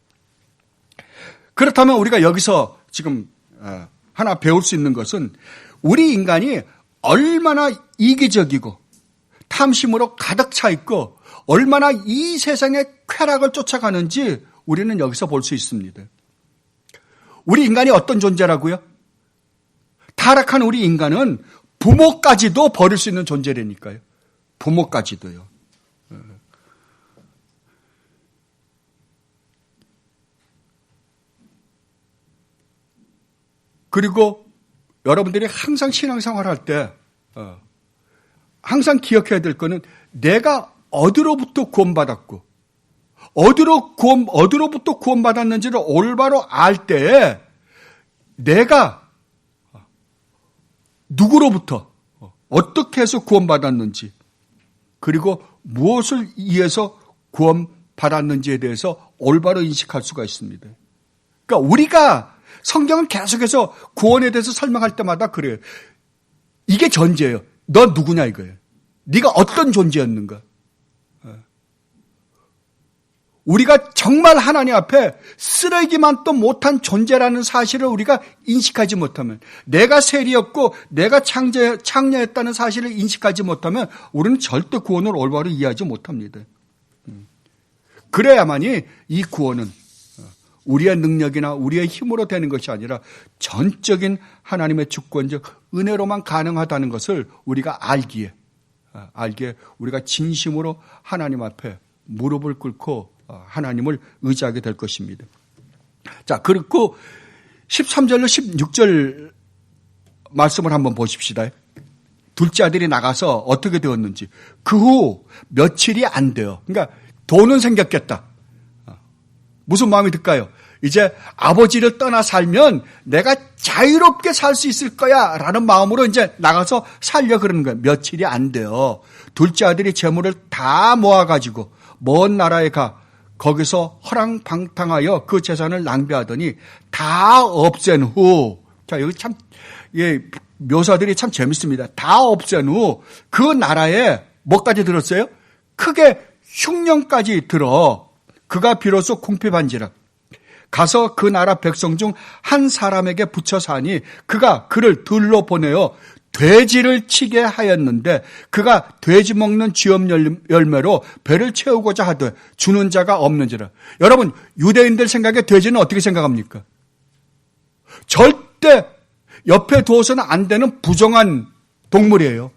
Speaker 1: 그렇다면 우리가 여기서 지금 하나 배울 수 있는 것은 우리 인간이 얼마나 이기적이고 탐심으로 가득 차 있고 얼마나 이 세상의 쾌락을 쫓아가는지 우리는 여기서 볼 수 있습니다. 우리 인간이 어떤 존재라고요? 타락한 우리 인간은 부모까지도 버릴 수 있는 존재라니까요. 부모까지도요. 그리고 여러분들이 항상 신앙생활 할 때 항상 기억해야 될 거는 내가 어디로부터 구원받았고 어디로부터 구원받았는지를 올바로 알 때 내가 누구로부터 어떻게 해서 구원받았는지 그리고 무엇을 위해서 구원받았는지에 대해서 올바로 인식할 수가 있습니다. 그러니까 우리가 성경은 계속해서 구원에 대해서 설명할 때마다 그래요. 이게 전제예요. 너 누구냐 이거예요. 네가 어떤 존재였는가. 우리가 정말 하나님 앞에 쓰레기만도 못한 존재라는 사실을 우리가 인식하지 못하면 내가 세리였고 내가 창녀였다는 사실을 인식하지 못하면 우리는 절대 구원을 올바로 이해하지 못합니다. 그래야만이 이 구원은 우리의 능력이나 우리의 힘으로 되는 것이 아니라 전적인 하나님의 주권적 은혜로만 가능하다는 것을 우리가 알기에 우리가 진심으로 하나님 앞에 무릎을 꿇고 하나님을 의지하게 될 것입니다. 자, 그리고 13절로 16절 말씀을 한번 보십시다. 둘째 아들이 나가서 어떻게 되었는지. 그 후 며칠이 안 돼요. 그러니까 돈은 생겼겠다. 무슨 마음이 들까요? 이제 아버지를 떠나 살면 내가 자유롭게 살 수 있을 거야 라는 마음으로 이제 나가서 살려 그러는 거예요. 며칠이 안 돼요. 둘째 아들이 재물을 다 모아가지고 먼 나라에 가 거기서 허랑방탕하여 그 재산을 낭비하더니 다 없앤 후, 자, 여기 참, 예, 묘사들이 참 재밌습니다. 다 없앤 후, 그 나라에 뭐까지 들었어요? 크게 흉년까지 들어, 그가 비로소 궁핍한지라. 가서 그 나라 백성 중 한 사람에게 붙여 사니 그가 그를 들러 보내어 돼지를 치게 하였는데 그가 돼지 먹는 쥐업 열매로 배를 채우고자 하되 주는 자가 없는지라. 여러분, 유대인들 생각에 돼지는 어떻게 생각합니까? 절대 옆에 두어서는 안 되는 부정한 동물이에요.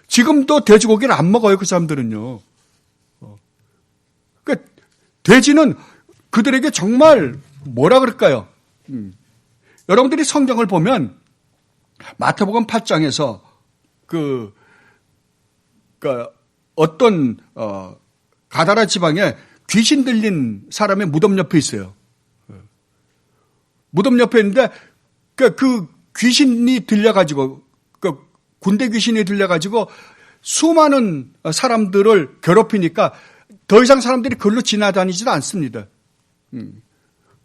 Speaker 1: 지금도 돼지고기를 안 먹어요, 그 사람들은요. 그러니까 돼지는 그들에게 정말 뭐라 그럴까요? 여러분들이 성경을 보면 마태복음 8장에서 어떤 가다라 지방에 귀신 들린 사람의 무덤 옆에 있어요. 무덤 옆에 있는데 그 귀신이 들려가지고 군대 귀신이 들려가지고 수많은 사람들을 괴롭히니까 더 이상 사람들이 그걸로 지나다니지도 않습니다.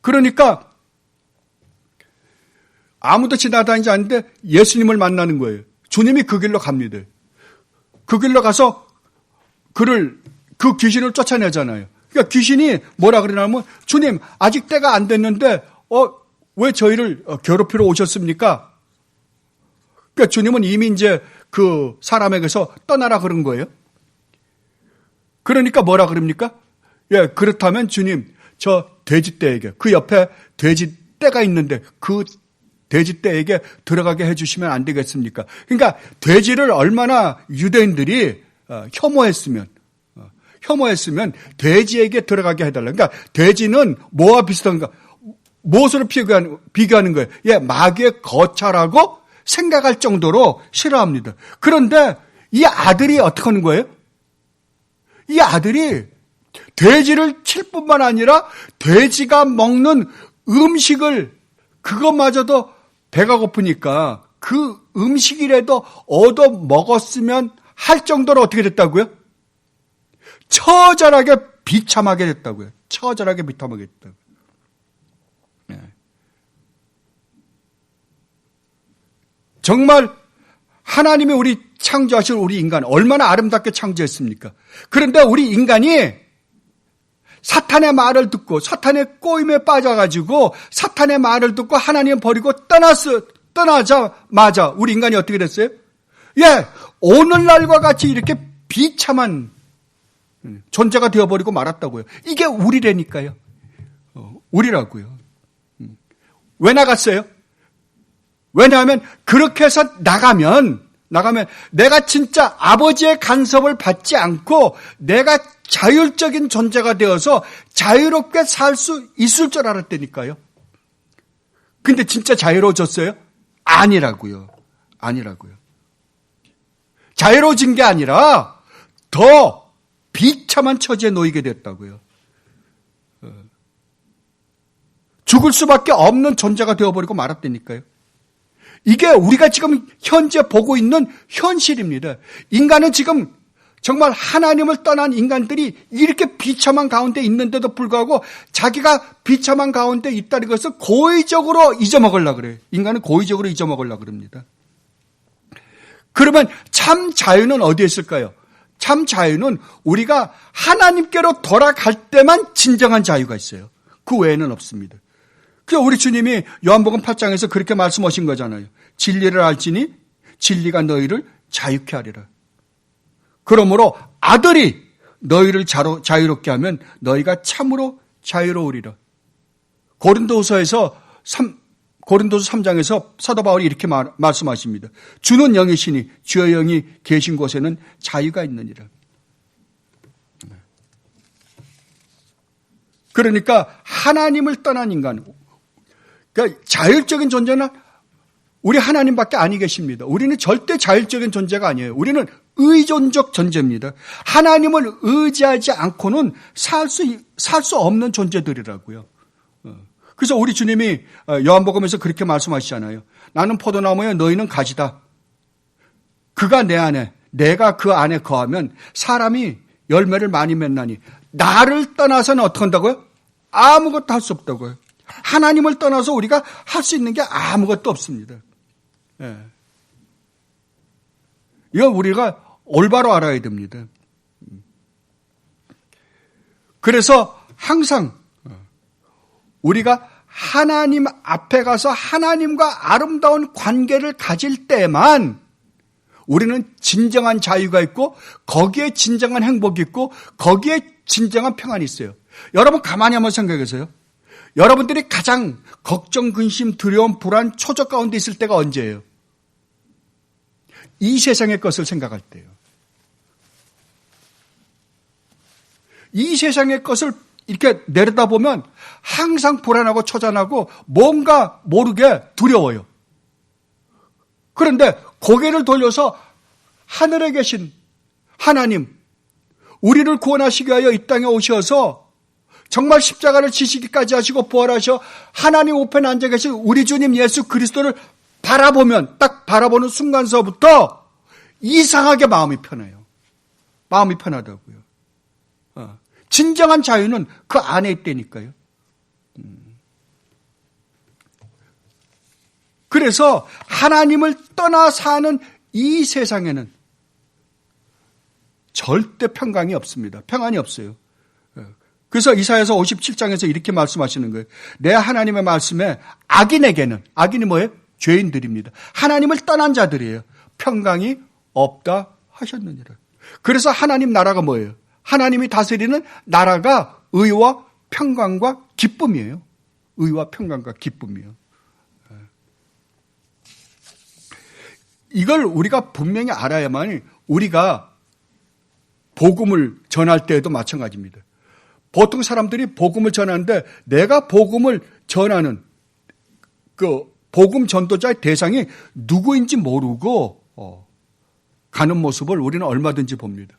Speaker 1: 그러니까 아무도 지나다니지 않는데 예수님을 만나는 거예요. 주님이 그 길로 갑니다. 그 길로 가서 그 귀신을 쫓아내잖아요. 그러니까 귀신이 뭐라 그러냐면 주님 아직 때가 안 됐는데 왜 저희를 괴롭히러 오셨습니까? 그러니까 주님은 이미 이제 그 사람에게서 떠나라 그런 거예요. 그러니까 뭐라 그럽니까? 예, 그렇다면 주님 저 돼지떼에게 그 옆에 돼지떼가 있는데 그 돼지떼에게 들어가게 해주시면 안 되겠습니까? 그러니까 돼지를 얼마나 유대인들이 혐오했으면 돼지에게 들어가게 해달라. 그러니까 돼지는 뭐와 비슷한가? 무엇으로 비교하는 거예요? 예, 마귀의 거처라고 생각할 정도로 싫어합니다. 그런데 이 아들이 어떻게 하는 거예요? 이 아들이 돼지를 칠 뿐만 아니라 돼지가 먹는 음식을 그것마저도 배가 고프니까 그 음식이라도 얻어 먹었으면 할 정도로 어떻게 됐다고요? 처절하게 비참하게 됐다고요. 처절하게 비참하게 됐다고요. 네. 정말 하나님이 우리 창조하신 우리 인간 얼마나 아름답게 창조했습니까? 그런데 우리 인간이 사탄의 말을 듣고 사탄의 꼬임에 빠져가지고 사탄의 말을 듣고 하나님 버리고 떠나자마자 우리 인간이 어떻게 됐어요? 예, 오늘날과 같이 이렇게 비참한 존재가 되어버리고 말았다고요. 이게 우리라니까요. 우리라고요. 왜 나갔어요? 왜냐하면 그렇게 해서 나가면 내가 진짜 아버지의 간섭을 받지 않고 내가 자율적인 존재가 되어서 자유롭게 살 수 있을 줄 알았다니까요. 근데 진짜 자유로워졌어요? 아니라고요. 자유로워진 게 아니라 더 비참한 처지에 놓이게 됐다고요. 죽을 수밖에 없는 존재가 되어버리고 말았다니까요. 이게 우리가 지금 현재 보고 있는 현실입니다. 인간은 지금 정말 하나님을 떠난 인간들이 이렇게 비참한 가운데 있는데도 불구하고 자기가 비참한 가운데 있다는 것을 고의적으로 잊어먹으려고 그래요. 인간은 고의적으로 잊어먹으려고 그럽니다. 그러면 참 자유는 어디에 있을까요? 참 자유는 우리가 하나님께로 돌아갈 때만 진정한 자유가 있어요. 그 외에는 없습니다. 그래서 우리 주님이 요한복음 8장에서 그렇게 말씀하신 거잖아요. 진리를 알지니 진리가 너희를 자유케 하리라. 그러므로 아들이 너희를 자유롭게 하면 너희가 참으로 자유로우리라. 고린도서 3장에서 사도 바울이 이렇게 말씀하십니다. 주는 영이시니 주의 영이 계신 곳에는 자유가 있느니라. 그러니까 하나님을 떠난 인간, 그러니까 자율적인 존재는 우리 하나님밖에 아니 계십니다. 우리는 절대 자율적인 존재가 아니에요. 우리는 의존적 존재입니다. 하나님을 의지하지 않고는 살 수 없는 존재들이라고요. 그래서 우리 주님이 요한복음에서 그렇게 말씀하시잖아요. 나는 포도나무에 너희는 가지다. 그가 내 안에, 내가 그 안에 거하면 사람이 열매를 많이 맺나니 나를 떠나서는 어떻게 한다고요? 아무것도 할 수 없다고요. 하나님을 떠나서 우리가 할 수 있는 게 아무것도 없습니다. 예. 이건 우리가 올바로 알아야 됩니다. 그래서 항상 우리가 하나님 앞에 가서 하나님과 아름다운 관계를 가질 때만 우리는 진정한 자유가 있고 거기에 진정한 행복이 있고 거기에 진정한 평안이 있어요. 여러분 가만히 한번 생각해 보세요. 여러분들이 가장 걱정, 근심, 두려움, 불안, 초조 가운데 있을 때가 언제예요? 이 세상의 것을 생각할 때예요. 이 세상의 것을 이렇게 내려다보면 항상 불안하고 초조하고 뭔가 모르게 두려워요. 그런데 고개를 돌려서 하늘에 계신 하나님, 우리를 구원하시기 위하여 이 땅에 오셔서 정말 십자가를 지시기까지 하시고 부활하셔 하나님 우편에 앉아 계신 우리 주님 예수 그리스도를 바라보면, 딱 바라보는 순간서부터 이상하게 마음이 편해요. 마음이 편하다고요. 진정한 자유는 그 안에 있다니까요. 그래서 하나님을 떠나 사는 이 세상에는 절대 평강이 없습니다. 평안이 없어요. 그래서 이사야서 57장에서 이렇게 말씀하시는 거예요. 내 하나님의 말씀에 악인에게는, 악인이 뭐예요? 죄인들입니다. 하나님을 떠난 자들이에요. 평강이 없다 하셨느니라. 그래서 하나님 나라가 뭐예요? 하나님이 다스리는 나라가 의와 평강과 기쁨이에요. 의와 평강과 기쁨이에요. 이걸 우리가 분명히 알아야만 우리가 복음을 전할 때에도 마찬가지입니다. 보통 사람들이 복음을 전하는데 내가 복음을 전하는 그 복음 전도자의 대상이 누구인지 모르고 가는 모습을 우리는 얼마든지 봅니다.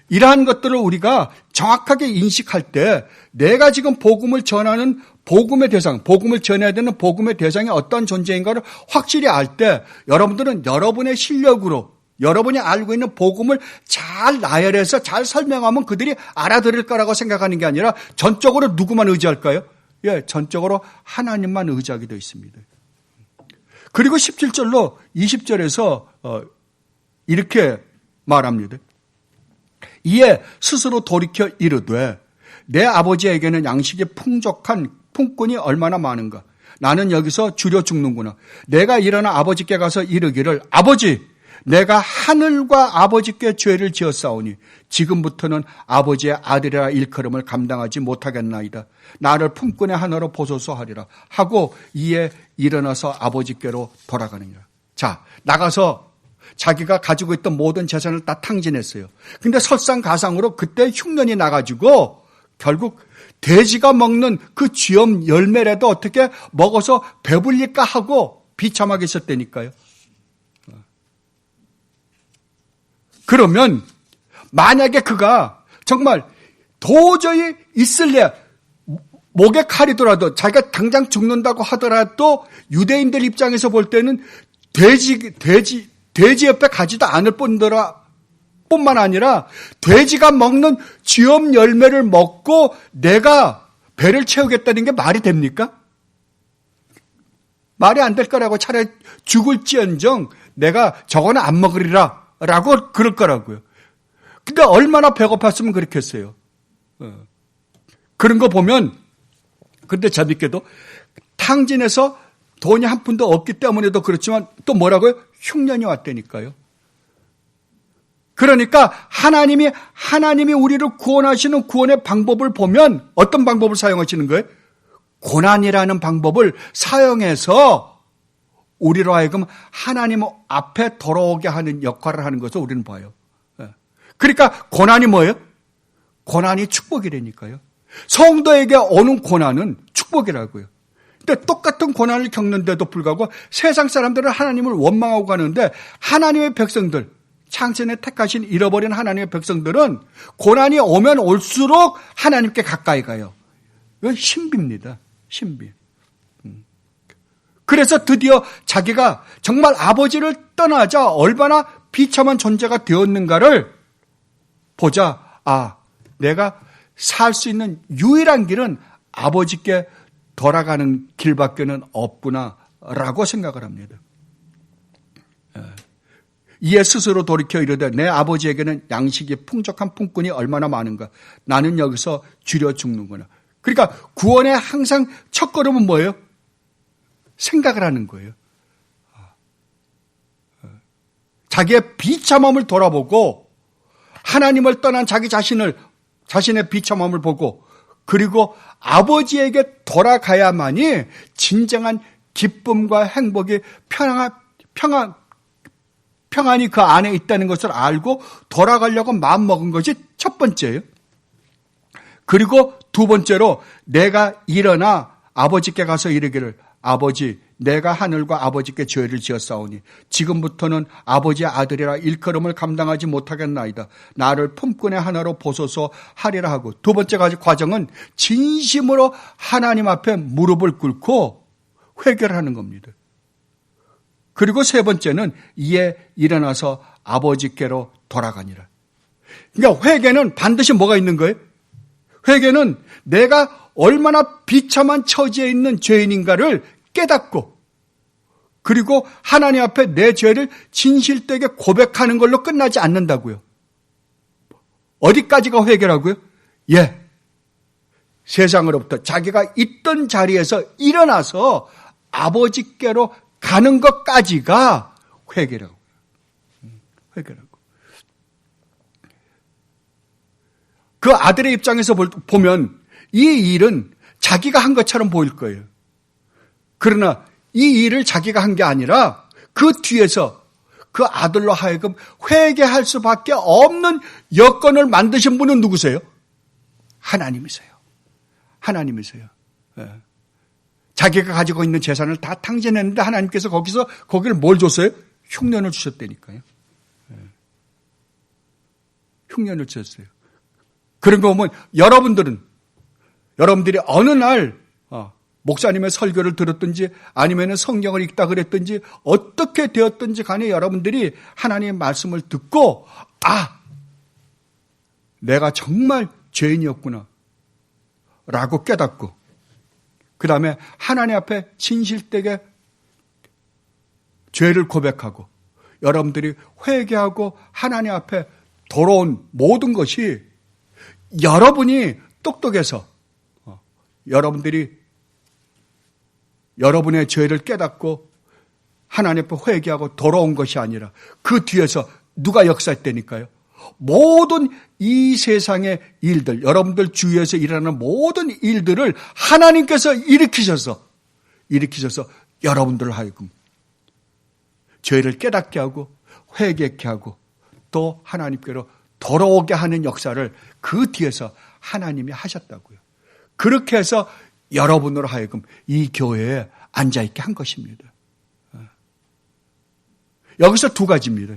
Speaker 1: 이러한 것들을 우리가 정확하게 인식할 때 내가 지금 복음을 전하는 복음의 대상, 복음을 전해야 되는 복음의 대상이 어떤 존재인가를 확실히 알 때 여러분들은 여러분의 실력으로 여러분이 알고 있는 복음을 잘 나열해서 잘 설명하면 그들이 알아들을 거라고 생각하는 게 아니라 전적으로 누구만 의지할까요? 예, 전적으로 하나님만 의지하게 되어 있습니다. 그리고 17절로 20절에서 이렇게 말합니다. 이에 스스로 돌이켜 이르되 내 아버지에게는 양식이 풍족한 품꾼이 얼마나 많은가. 나는 여기서 줄여 죽는구나. 내가 일어나 아버지께 가서 이르기를 아버지 내가 하늘과 아버지께 죄를 지었사오니 지금부터는 아버지의 아들이라 일컬음을 감당하지 못하겠나이다. 나를 품꾼의 하나로 보소서 하리라 하고 이에 일어나서 아버지께로 돌아가느니라. 자, 나가서 자기가 가지고 있던 모든 재산을 다 탕진했어요. 근데 설상가상으로 그때 흉년이 나가지고 결국 돼지가 먹는 그 쥐엄 열매라도 어떻게 먹어서 배불릴까 하고 비참하게 있었다니까요. 그러면 만약에 그가 정말 도저히 있을래 목에 칼이더라도 자기가 당장 죽는다고 하더라도 유대인들 입장에서 볼 때는 돼지 옆에 가지도 않을 뿐만 아니라 돼지가 먹는 쥐엄 열매를 먹고 내가 배를 채우겠다는 게 말이 됩니까? 말이 안 될 거라고. 차라리 죽을지언정 내가 저거는 안 먹으리라 라고 그럴 거라고요. 근데 얼마나 배고팠으면 그렇겠어요. 그런 거 보면 근데 재밌게도 탕진에서 돈이 한 푼도 없기 때문에도 그렇지만 또 뭐라고요? 흉년이 왔다니까요. 그러니까 하나님이 우리를 구원하시는 구원의 방법을 보면 어떤 방법을 사용하시는 거예요? 고난이라는 방법을 사용해서 우리로 하여금 하나님 앞에 돌아오게 하는 역할을 하는 것을 우리는 봐요. 그러니까 고난이 뭐예요? 고난이 축복이라니까요. 성도에게 오는 고난은 축복이라고요. 근데 똑같은 고난을 겪는데도 불구하고 세상 사람들은 하나님을 원망하고 가는데 하나님의 백성들, 창세에 택하신 잃어버린 하나님의 백성들은 고난이 오면 올수록 하나님께 가까이 가요. 이건 신비입니다. 신비. 그래서 드디어 자기가 정말 아버지를 떠나자 얼마나 비참한 존재가 되었는가를 보자. 아, 내가 살 수 있는 유일한 길은 아버지께 돌아가는 길밖에는 없구나라고 생각을 합니다. 이에 스스로 돌이켜 이르되 내 아버지에게는 양식이 풍족한 품꾼이 얼마나 많은가. 나는 여기서 줄여 죽는구나. 그러니까 구원의 항상 첫걸음은 뭐예요? 생각을 하는 거예요. 자기의 비참함을 돌아보고 하나님을 떠난 자기 자신의 비참함을 보고 그리고 아버지에게 돌아가야만이 진정한 기쁨과 행복이 평안이 그 안에 있다는 것을 알고 돌아가려고 마음먹은 것이 첫 번째예요. 그리고 두 번째로 내가 일어나 아버지께 가서 이르기를 아버지 내가 하늘과 아버지께 죄를 지었사오니 지금부터는 아버지의 아들이라 일컬음을 감당하지 못하겠나이다. 나를 품꾼의 하나로 보소서 하리라 하고 두 번째 과정은 진심으로 하나님 앞에 무릎을 꿇고 회개를 하는 겁니다. 그리고 세 번째는 이에 일어나서 아버지께로 돌아가니라. 그러니까 회개는 반드시 뭐가 있는 거예요? 회개는 내가 얼마나 비참한 처지에 있는 죄인인가를 깨닫고 그리고 하나님 앞에 내 죄를 진실되게 고백하는 걸로 끝나지 않는다고요. 어디까지가 회개라고요? 예. 세상으로부터 자기가 있던 자리에서 일어나서 아버지께로 가는 것까지가 회개라고요. 회개라고. 그 아들의 입장에서 보면 이 일은 자기가 한 것처럼 보일 거예요. 그러나 이 일을 자기가 한 게 아니라 그 뒤에서 그 아들로 하여금 회개할 수밖에 없는 여건을 만드신 분은 누구세요? 하나님이세요. 하나님이세요. 예. 자기가 가지고 있는 재산을 다 탕진했는데 하나님께서 거기를 뭘 줬어요? 흉년을 주셨다니까요. 예. 흉년을 주셨어요. 그런 거 보면 여러분들이 어느 날 목사님의 설교를 들었든지 아니면 성경을 읽다 그랬든지 어떻게 되었든지 간에 여러분들이 하나님의 말씀을 듣고 내가 정말 죄인이었구나 라고 깨닫고 그 다음에 하나님 앞에 진실되게 죄를 고백하고 여러분들이 회개하고 하나님 앞에 돌아온 모든 것이 여러분이 똑똑해서 여러분의 죄를 깨닫고 하나님 앞에 회개하고 돌아온 것이 아니라 그 뒤에서 누가 역사했다니까요. 모든 이 세상의 일들, 여러분들 주위에서 일어나는 모든 일들을 하나님께서 일으키셔서 여러분들을 하여금 죄를 깨닫게 하고 회개케 하고 또 하나님께로 돌아오게 하는 역사를 그 뒤에서 하나님이 하셨다고요. 그렇게 해서 여러분으로 하여금 이 교회에 앉아있게 한 것입니다. 여기서 두 가지입니다.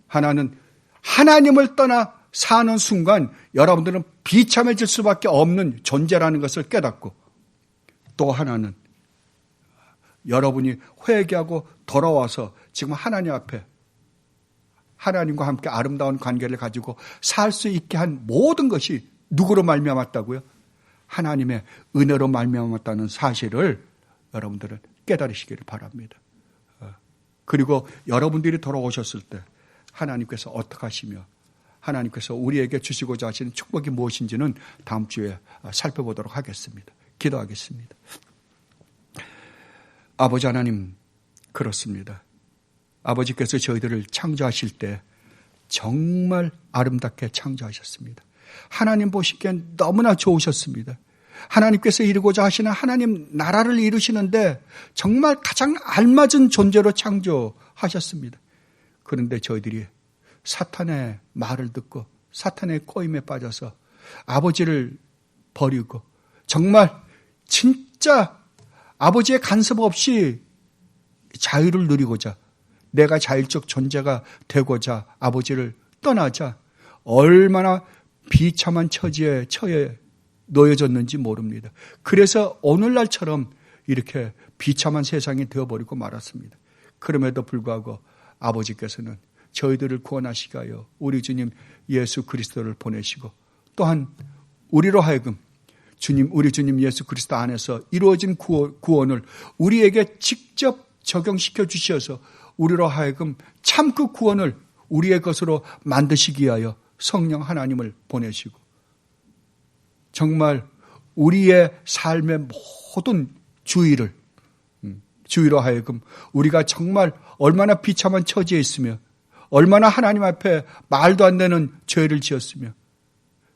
Speaker 1: 하나는 하나님을 떠나 사는 순간 여러분들은 비참해질 수밖에 없는 존재라는 것을 깨닫고 또 하나는 여러분이 회개하고 돌아와서 지금 하나님 앞에 하나님과 함께 아름다운 관계를 가지고 살 수 있게 한 모든 것이 누구로 말미암았다고요? 하나님의 은혜로 말미암았다는 사실을 여러분들은 깨달으시기를 바랍니다. 그리고 여러분들이 돌아오셨을 때 하나님께서 어떻게 하시며 하나님께서 우리에게 주시고자 하시는 축복이 무엇인지는 다음 주에 살펴보도록 하겠습니다. 기도하겠습니다. 아버지 하나님, 그렇습니다. 아버지께서 저희들을 창조하실 때 정말 아름답게 창조하셨습니다. 하나님 보시기엔 너무나 좋으셨습니다. 하나님께서 이루고자 하시는 하나님 나라를 이루시는데 정말 가장 알맞은 존재로 창조하셨습니다. 그런데 저희들이 사탄의 말을 듣고 사탄의 꼬임에 빠져서 아버지를 버리고 정말 진짜 아버지의 간섭 없이 자유를 누리고자 내가 자율적 존재가 되고자 아버지를 떠나자 얼마나 비참한 처지에 처해 놓여졌는지 모릅니다. 그래서 오늘날처럼 이렇게 비참한 세상이 되어버리고 말았습니다. 그럼에도 불구하고 아버지께서는 저희들을 구원하시기 위하여 우리 주님 예수 그리스도를 보내시고 또한 우리로 하여금 우리 주님 예수 그리스도 안에서 이루어진 구원을 우리에게 직접 적용시켜 주셔서 우리로 하여금 참 그 구원을 우리의 것으로 만드시기 위하여 성령 하나님을 보내시고 정말 우리의 삶의 모든 주의로 하여금 우리가 정말 얼마나 비참한 처지에 있으며 얼마나 하나님 앞에 말도 안 되는 죄를 지었으며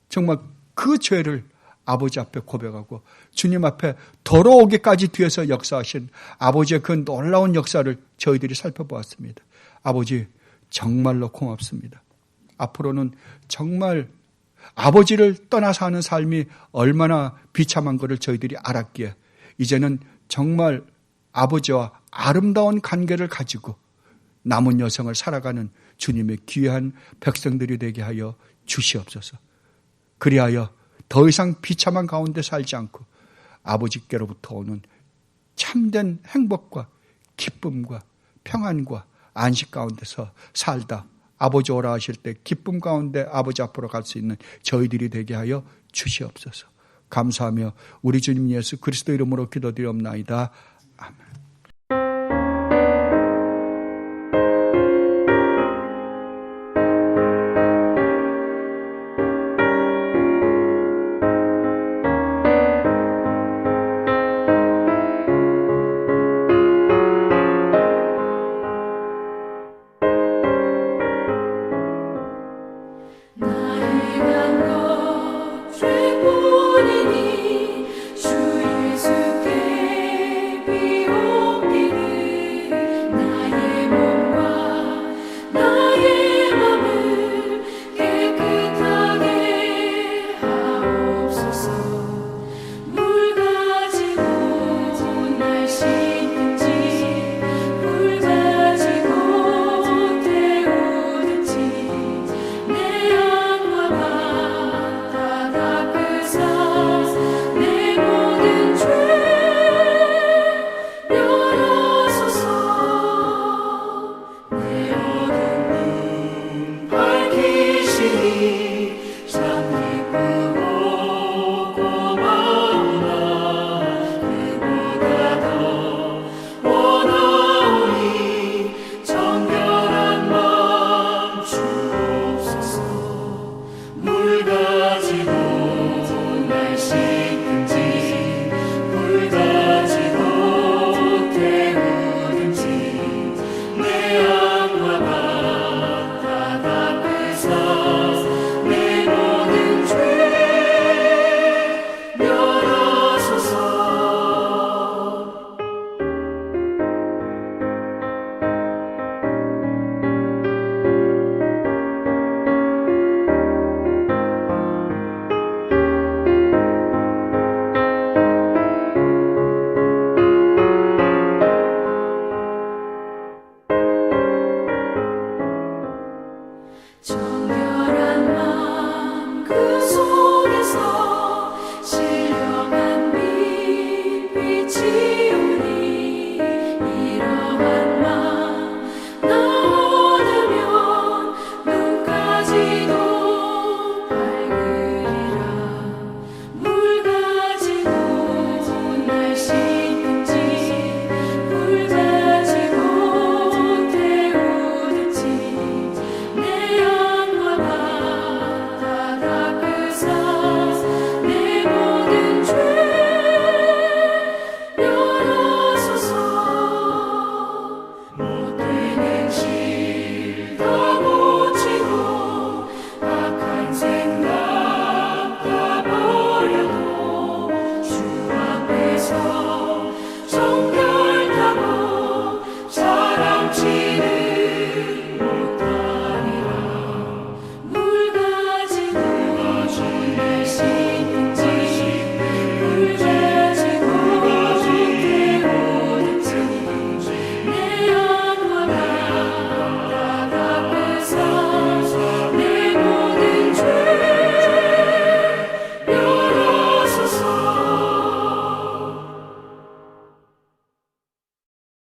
Speaker 1: 정말 그 죄를 아버지 앞에 고백하고 주님 앞에 돌아오기까지 뒤에서 역사하신 아버지의 그 놀라운 역사를 저희들이 살펴보았습니다. 아버지 정말로 고맙습니다. 앞으로는 정말 아버지를 떠나 사는 삶이 얼마나 비참한 것을 저희들이 알았기에 이제는 정말 아버지와 아름다운 관계를 가지고 남은 여생을 살아가는 주님의 귀한 백성들이 되게 하여 주시옵소서. 그리하여 더 이상 비참한 가운데 살지 않고 아버지께로부터 오는 참된 행복과 기쁨과 평안과 안식 가운데서 살다 아버지 오라 하실 때 기쁨 가운데 아버지 앞으로 갈 수 있는 저희들이 되게 하여 주시옵소서. 감사하며 우리 주님 예수 그리스도 이름으로 기도드리옵나이다. 아멘.